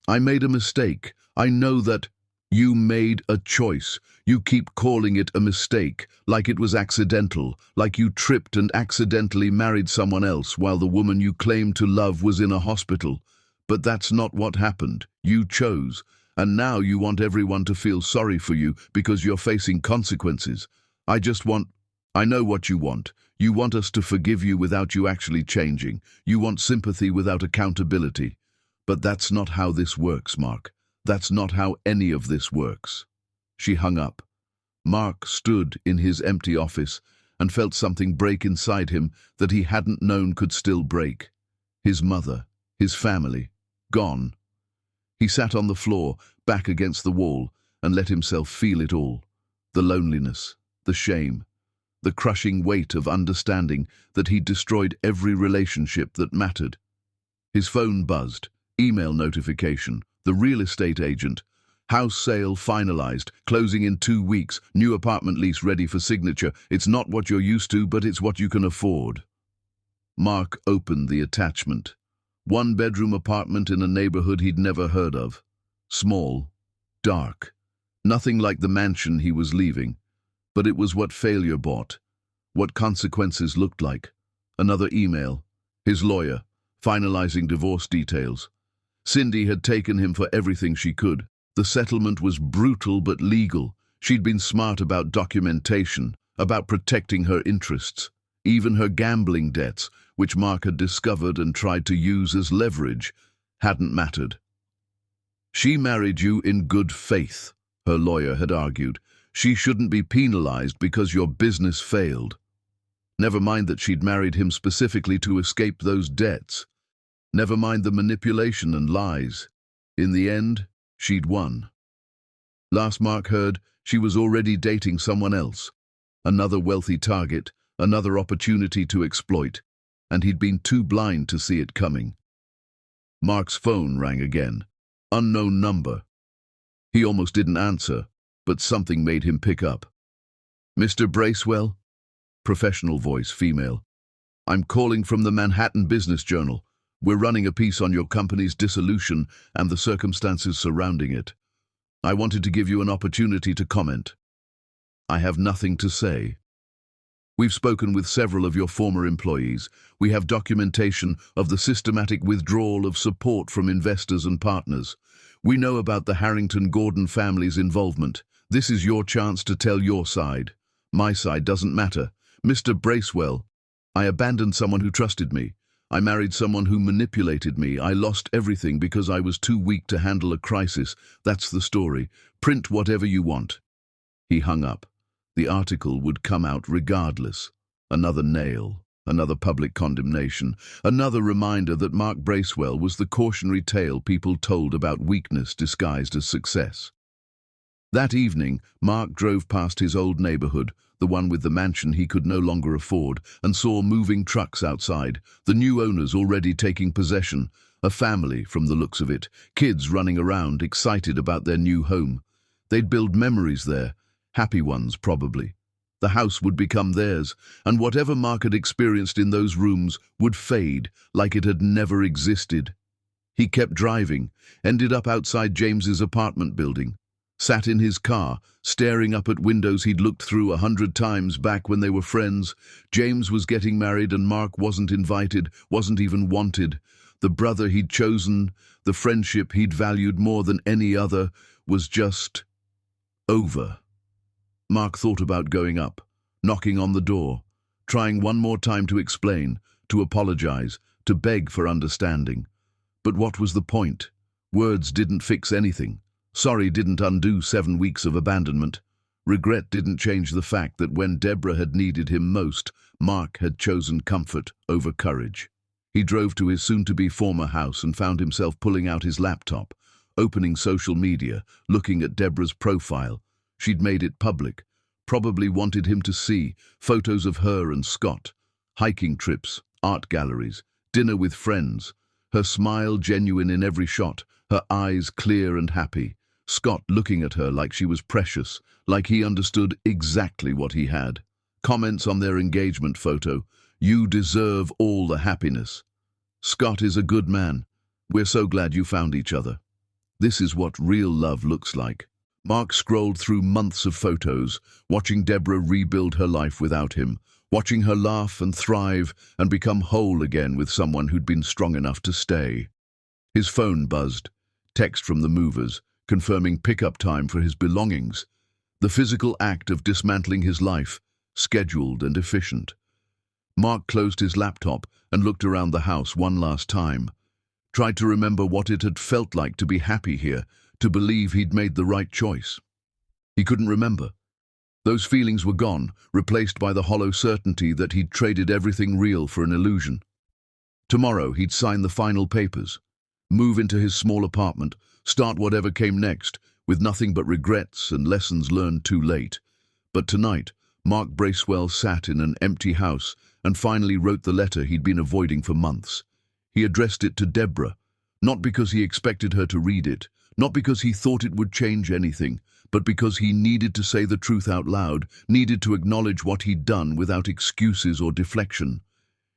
I made a mistake. I know that." "You made a choice. You keep calling it a mistake, like it was accidental, like you tripped and accidentally married someone else while the woman you claimed to love was in a hospital. But that's not what happened. You chose. And now you want everyone to feel sorry for you because you're facing consequences. I know what you want. You want us to forgive you without you actually changing. You want sympathy without accountability. But that's not how this works, Mark. That's not how any of this works." She hung up. Mark stood in his empty office and felt something break inside him that he hadn't known could still break. His mother, his family, gone. He sat on the floor, back against the wall, and let himself feel it all. The loneliness, the shame, the crushing weight of understanding that he'd destroyed every relationship that mattered. His phone buzzed, email notification, the real estate agent. "House sale finalized, closing in 2 weeks, new apartment lease ready for signature. It's not what you're used to, but it's what you can afford." Mark opened the attachment. 1-bedroom apartment in a neighborhood he'd never heard of. Small, dark, nothing like the mansion he was leaving. But it was what failure bought, what consequences looked like. Another email. His lawyer, finalizing divorce details. Cindy had taken him for everything she could. The settlement was brutal but legal. She'd been smart about documentation, about protecting her interests. Even her gambling debts, which Mark had discovered and tried to use as leverage, hadn't mattered. "She married you in good faith," her lawyer had argued. "She shouldn't be penalized because your business failed." Never mind that she'd married him specifically to escape those debts. Never mind the manipulation and lies. In the end, she'd won. Last Mark heard, she was already dating someone else. Another wealthy target, another opportunity to exploit, and he'd been too blind to see it coming. Mark's phone rang again. Unknown number. He almost didn't answer, but something made him pick up. "Mr. Bracewell?" Professional voice, female. "I'm calling from the Manhattan Business Journal. We're running a piece on your company's dissolution and the circumstances surrounding it. I wanted to give you an opportunity to comment." "I have nothing to say. We've spoken with several of your former employees. We have documentation of the systematic withdrawal of support from investors and partners. We know about the Harrington-Gordon family's involvement. This is your chance to tell your side. My side doesn't matter. Mr. Bracewell, I abandoned someone who trusted me. I married someone who manipulated me. I lost everything because I was too weak to handle a crisis. That's the story. Print whatever you want." He hung up. The article would come out regardless. Another nail, another public condemnation, another reminder that Mark Bracewell was the cautionary tale people told about weakness disguised as success. That evening, Mark drove past his old neighborhood, the one with the mansion he could no longer afford, and saw moving trucks outside, the new owners already taking possession, a family from the looks of it, kids running around excited about their new home. They'd build memories there, happy ones probably. The house would become theirs, and whatever Mark had experienced in those rooms would fade like it had never existed. He kept driving, ended up outside James's apartment building, sat in his car, staring up at windows he'd looked through 100 times back when they were friends. James was getting married and Mark wasn't invited, wasn't even wanted. The brother he'd chosen, the friendship he'd valued more than any other, was just over. Mark thought about going up, knocking on the door, trying one more time to explain, to apologize, to beg for understanding. But what was the point? Words didn't fix anything. Sorry didn't undo 7 weeks of abandonment. Regret didn't change the fact that when Deborah had needed him most, Mark had chosen comfort over courage. He drove to his soon-to-be former house and found himself pulling out his laptop, opening social media, looking at Deborah's profile. She'd made it public, probably wanted him to see photos of her and Scott, hiking trips, art galleries, dinner with friends, her smile genuine in every shot, her eyes clear and happy, Scott looking at her like she was precious, like he understood exactly what he had. Comments on their engagement photo, "You deserve all the happiness. Scott is a good man. We're so glad you found each other." This is what real love looks like. Mark scrolled through months of photos, watching Deborah rebuild her life without him, watching her laugh and thrive and become whole again with someone who'd been strong enough to stay. His phone buzzed, text from the movers, confirming pickup time for his belongings. The physical act of dismantling his life, scheduled and efficient. Mark closed his laptop and looked around the house one last time. Tried to remember what it had felt like to be happy here, to believe he'd made the right choice. He couldn't remember. Those feelings were gone, replaced by the hollow certainty that he'd traded everything real for an illusion. Tomorrow he'd sign the final papers, move into his small apartment, start whatever came next, with nothing but regrets and lessons learned too late. But tonight, Mark Bracewell sat in an empty house and finally wrote the letter he'd been avoiding for months. He addressed it to Deborah, not because he expected her to read it, not because he thought it would change anything, but because he needed to say the truth out loud, needed to acknowledge what he'd done without excuses or deflection.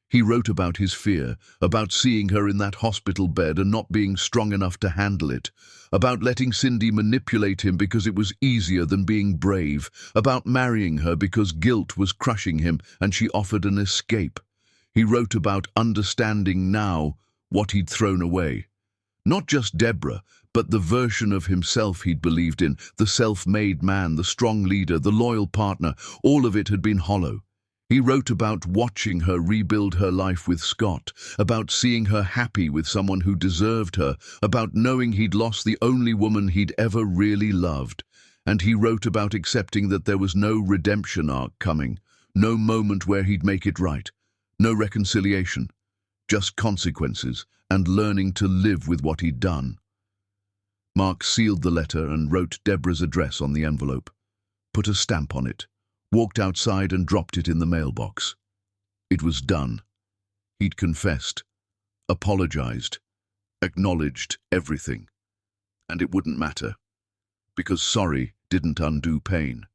He wrote about his fear, about seeing her in that hospital bed and not being strong enough to handle it, about letting Cindy manipulate him because it was easier than being brave, about marrying her because guilt was crushing him and she offered an escape. He wrote about understanding now what he'd thrown away. Not just Deborah, but the version of himself he'd believed in, the self-made man, the strong leader, the loyal partner. All of it had been hollow. He wrote about watching her rebuild her life with Scott, about seeing her happy with someone who deserved her, about knowing he'd lost the only woman he'd ever really loved. And he wrote about accepting that there was no redemption arc coming, no moment where he'd make it right, no reconciliation, just consequences and learning to live with what he'd done. Mark sealed the letter and wrote Deborah's address on the envelope, put a stamp on it, walked outside and dropped it in the mailbox. It was done. He'd confessed, apologized, acknowledged everything. And it wouldn't matter. because sorry didn't undo pain.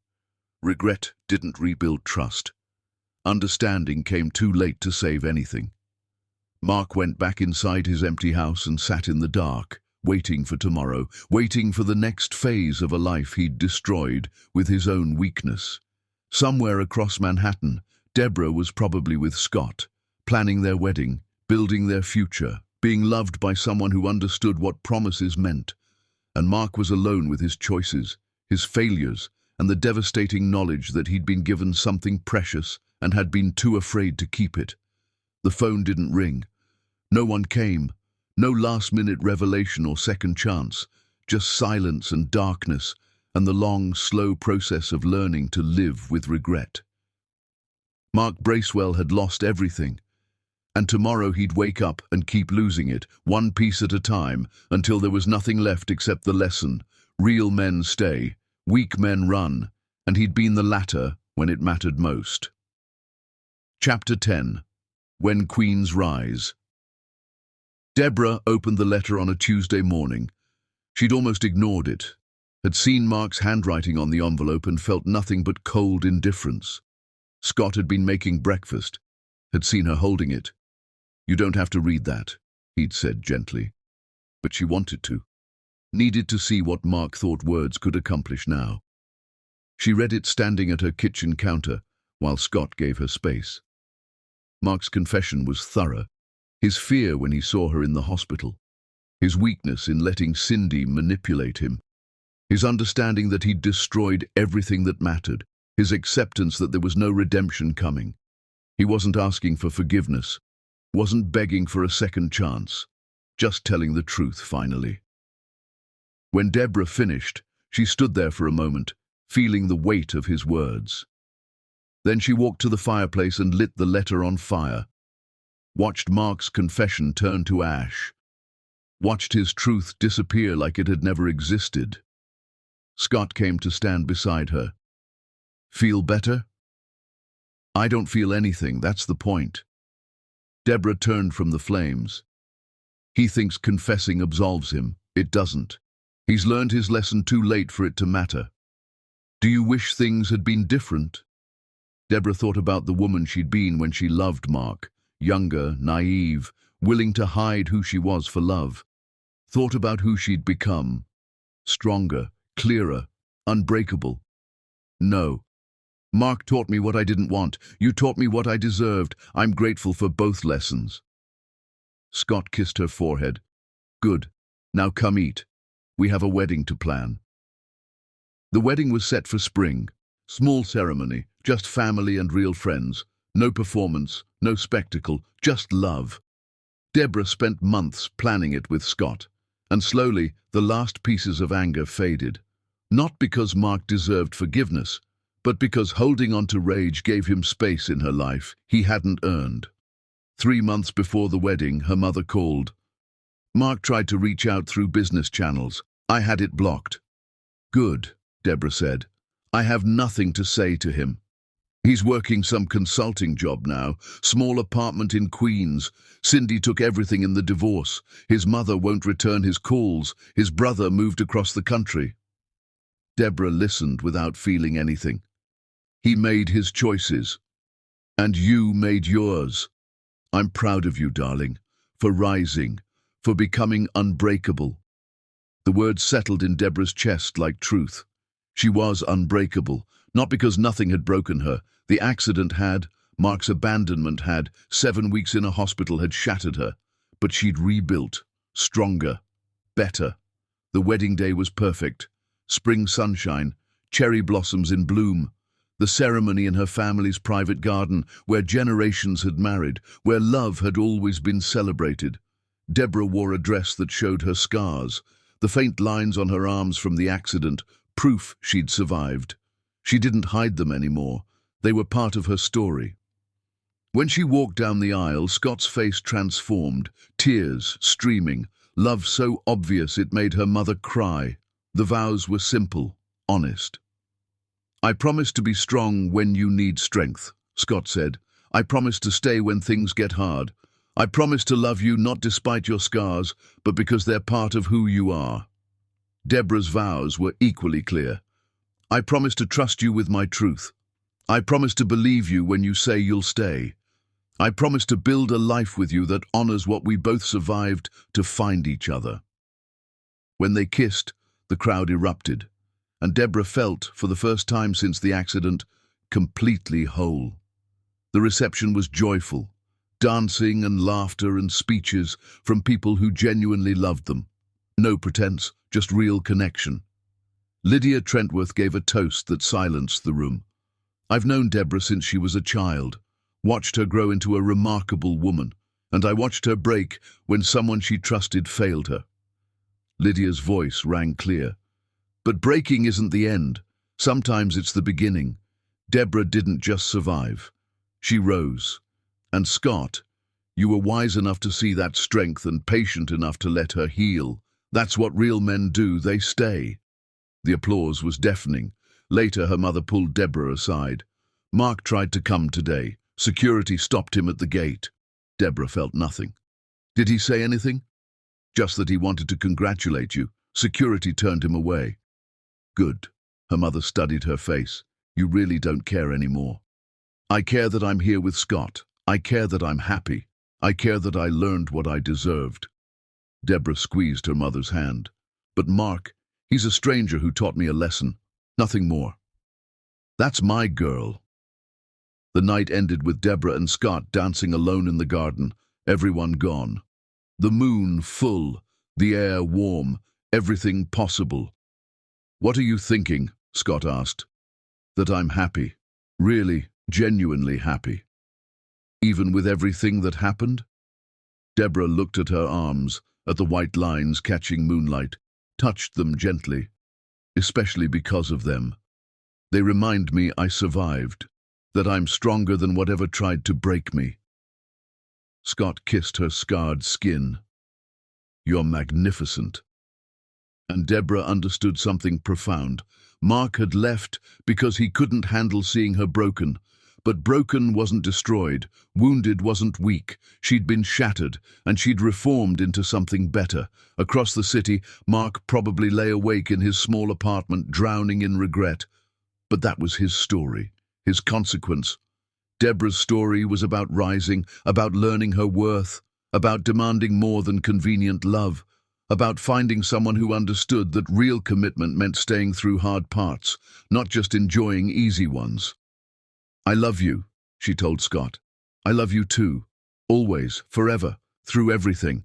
Regret didn't rebuild trust. Understanding came too late to save anything. Mark went back inside his empty house and sat in the dark, waiting for tomorrow, waiting for the next phase of a life he'd destroyed with his own weakness. Somewhere across Manhattan, Deborah was probably with Scott, planning their wedding, building their future, being loved by someone who understood what promises meant. And Mark was alone with his choices, his failures, and the devastating knowledge that he'd been given something precious and had been too afraid to keep it. The phone didn't ring. No one came. No last-minute revelation or second chance, just silence and darkness and the long, slow process of learning to live with regret. Mark Bracewell had lost everything, and tomorrow he'd wake up and keep losing it, one piece at a time, until there was nothing left except the lesson: real men stay, weak men run, and he'd been the latter when it mattered most. Chapter 10. When Queens Rise. Deborah opened the letter on a Tuesday morning. She'd almost ignored it, had seen Mark's handwriting on the envelope and felt nothing but cold indifference. Scott had been making breakfast, had seen her holding it. "You don't have to read that," he'd said gently. But she wanted to, needed to see what Mark thought words could accomplish now. She read it standing at her kitchen counter, while Scott gave her space. Mark's confession was thorough. His fear when he saw her in the hospital, his weakness in letting Cindy manipulate him, his understanding that he'd destroyed everything that mattered, his acceptance that there was no redemption coming. He wasn't asking for forgiveness, wasn't begging for a second chance, just telling the truth finally. When Deborah finished, she stood there for a moment, feeling the weight of his words. Then she walked to the fireplace and lit the letter on fire, watched Mark's confession turn to ash, watched his truth disappear like it had never existed. Scott came to stand beside her. "Feel better?" "I don't feel anything, that's the point." Deborah turned from the flames. "He thinks confessing absolves him. It doesn't. He's learned his lesson too late for it to matter. Do you wish things had been different?" Deborah thought about the woman she'd been when she loved Mark, younger, naive, willing to hide who she was for love. Thought about who she'd become, stronger, clearer, unbreakable. "No. Mark taught me what I didn't want. You taught me what I deserved. I'm grateful for both lessons." Scott kissed her forehead. "Good. Now come eat. We have a wedding to plan." The wedding was set for spring. Small ceremony, just family and real friends. No performance, no spectacle, just love. Deborah spent months planning it with Scott, and slowly the last pieces of anger faded. Not because Mark deserved forgiveness, but because holding on to rage gave him space in her life he hadn't earned. 3 months before the wedding, her mother called. Mark tried to reach out through business channels. "I had it blocked." "Good," Deborah said. "I have nothing to say to him. He's working some consulting job now, small apartment in Queens. Cindy took everything in the divorce. His mother won't return his calls. His brother moved across the country." Deborah listened without feeling anything. "He made his choices, and you made yours. I'm proud of you, darling, for rising, for becoming unbreakable." The words settled in Deborah's chest like truth. She was unbreakable, not because nothing had broken her. The accident had, Mark's abandonment had, 7 weeks in a hospital had shattered her. But she'd rebuilt, stronger, better. The wedding day was perfect. Spring sunshine, cherry blossoms in bloom. The ceremony in her family's private garden, where generations had married, where love had always been celebrated. Deborah wore a dress that showed her scars, the faint lines on her arms from the accident, proof she'd survived. She didn't hide them anymore. They were part of her story. When she walked down the aisle, Scott's face transformed, tears streaming, love so obvious it made her mother cry. The vows were simple, honest. "I promise to be strong when you need strength," Scott said. "I promise to stay when things get hard. I promise to love you not despite your scars, but because they're part of who you are." Deborah's vows were equally clear. I promise to trust you with my truth. I promise to believe you when you say you'll stay. I promise to build a life with you that honors what we both survived to find each other. When they kissed, the crowd erupted, and Deborah felt, for the first time since the accident, completely whole. The reception was joyful, dancing and laughter and speeches from people who genuinely loved them. No pretense, just real connection. Lydia Trentworth gave a toast that silenced the room. I've known Deborah since she was a child, watched her grow into a remarkable woman, and I watched her break when someone she trusted failed her. Lydia's voice rang clear. But breaking isn't the end. Sometimes it's the beginning. Deborah didn't just survive. She rose. And Scott, you were wise enough to see that strength and patient enough to let her heal. That's what real men do, they stay. The applause was deafening. Later, her mother pulled Deborah aside. Mark tried to come today. Security stopped him at the gate. Deborah felt nothing. Did he say anything? Just that he wanted to congratulate you. Security turned him away. Good. Her mother studied her face. You really don't care anymore. I care that I'm here with Scott. I care that I'm happy. I care that I learned what I deserved. Deborah squeezed her mother's hand. But Mark, he's a stranger who taught me a lesson. Nothing more. That's my girl. The night ended with Deborah and Scott dancing alone in the garden, everyone gone. The moon full, the air warm, everything possible. What are you thinking? Scott asked. That I'm happy. Really, genuinely happy. Even with everything that happened? Deborah looked at her arms, at the white lines catching moonlight, touched them gently, especially because of them. They remind me I survived, that I'm stronger than whatever tried to break me. Scott kissed her scarred skin. You're magnificent. And Deborah understood something profound. Mark had left because he couldn't handle seeing her broken. But broken wasn't destroyed, wounded wasn't weak. She'd been shattered, and she'd reformed into something better. Across the city, Mark probably lay awake in his small apartment, drowning in regret. But that was his story, his consequence. Deborah's story was about rising, about learning her worth, about demanding more than convenient love, about finding someone who understood that real commitment meant staying through hard parts, not just enjoying easy ones. I love you, she told Scott. I love you too. Always, forever, through everything.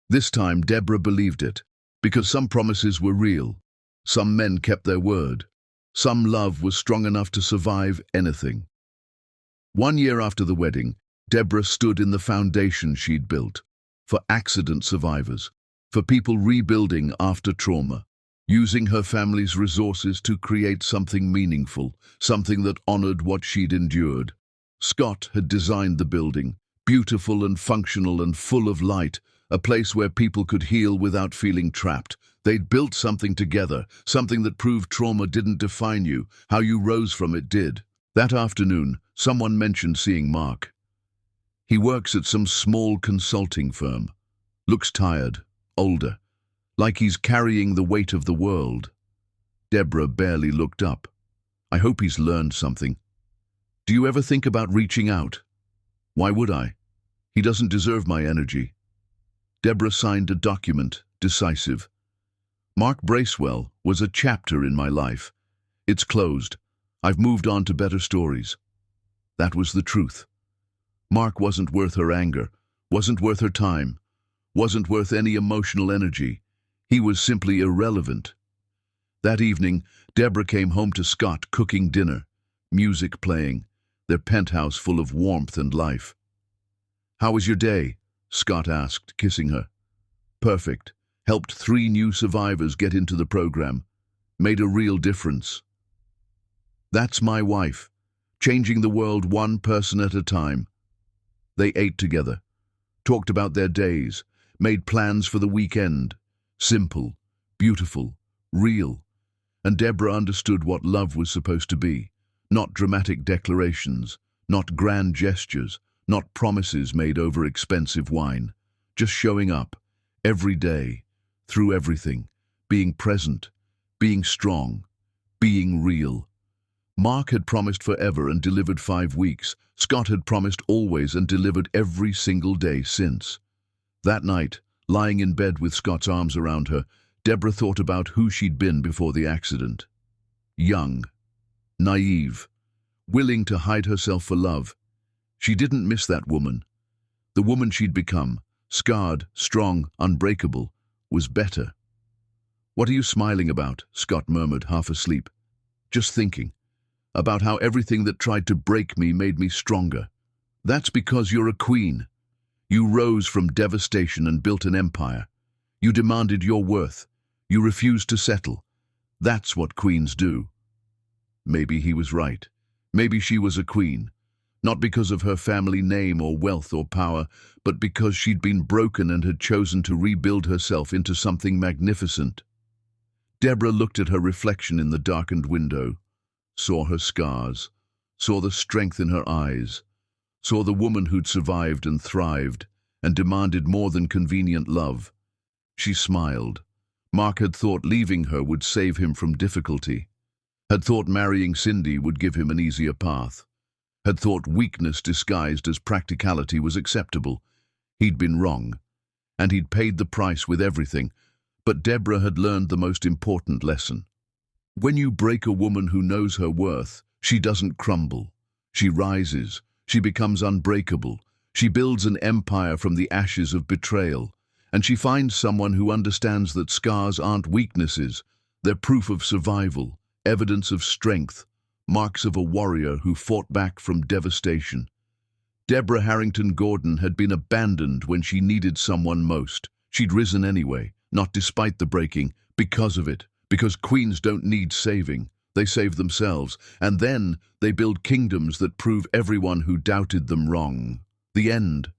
This time Deborah believed it, because some promises were real. Some men kept their word. Some love was strong enough to survive anything. 1 year after the wedding, Deborah stood in the foundation she'd built, for accident survivors, for people rebuilding after trauma, using her family's resources to create something meaningful, something that honored what she'd endured. Scott had designed the building, beautiful and functional and full of light, a place where people could heal without feeling trapped. They'd built something together, something that proved trauma didn't define you, how you rose from it did. That afternoon, someone mentioned seeing Mark. He works at some small consulting firm. Looks tired, older, like he's carrying the weight of the world. Deborah barely looked up. I hope he's learned something. Do you ever think about reaching out? Why would I? He doesn't deserve my energy. Deborah signed a document, decisive. Mark Bracewell was a chapter in my life. It's closed. I've moved on to better stories. That was the truth. Mark wasn't worth her anger, wasn't worth her time, wasn't worth any emotional energy. He was simply irrelevant. That evening, Deborah came home to Scott cooking dinner, music playing, their penthouse full of warmth and life. How was your day? Scott asked, kissing her. Perfect. Helped 3 new survivors get into the program. Made a real difference. That's my wife, changing the world one person at a time. They ate together, talked about their days, made plans for the weekend. Simple, beautiful, real. And Deborah understood what love was supposed to be. Not dramatic declarations, not grand gestures, not promises made over expensive wine. Just showing up, every day, through everything, being present, being strong, being real. Mark had promised forever and delivered 5 weeks. Scott had promised always and delivered every single day since. That night, lying in bed with Scott's arms around her, Deborah thought about who she'd been before the accident. Young, naive, willing to hide herself for love. She didn't miss that woman. The woman she'd become, scarred, strong, unbreakable, was better. "What are you smiling about?" Scott murmured, half asleep. "Just thinking about how everything that tried to break me made me stronger." "That's because you're a queen. You rose from devastation and built an empire. You demanded your worth. You refused to settle. That's what queens do." Maybe he was right. Maybe she was a queen. Not because of her family name or wealth or power, but because she'd been broken and had chosen to rebuild herself into something magnificent. Deborah looked at her reflection in the darkened window, saw her scars, saw the strength in her eyes, saw the woman who'd survived and thrived and demanded more than convenient love. She smiled. Mark had thought leaving her would save him from difficulty, had thought marrying Cindy would give him an easier path, had thought weakness disguised as practicality was acceptable. He'd been wrong, and he'd paid the price with everything, but Deborah had learned the most important lesson. When you break a woman who knows her worth, she doesn't crumble. She rises. She becomes unbreakable. She builds an empire from the ashes of betrayal. And she finds someone who understands that scars aren't weaknesses. They're proof of survival, evidence of strength, marks of a warrior who fought back from devastation. Deborah Harrington Gordon had been abandoned when she needed someone most. She'd risen anyway, not despite the breaking, because of it. Because queens don't need saving. They save themselves, and then they build kingdoms that prove everyone who doubted them wrong. The end.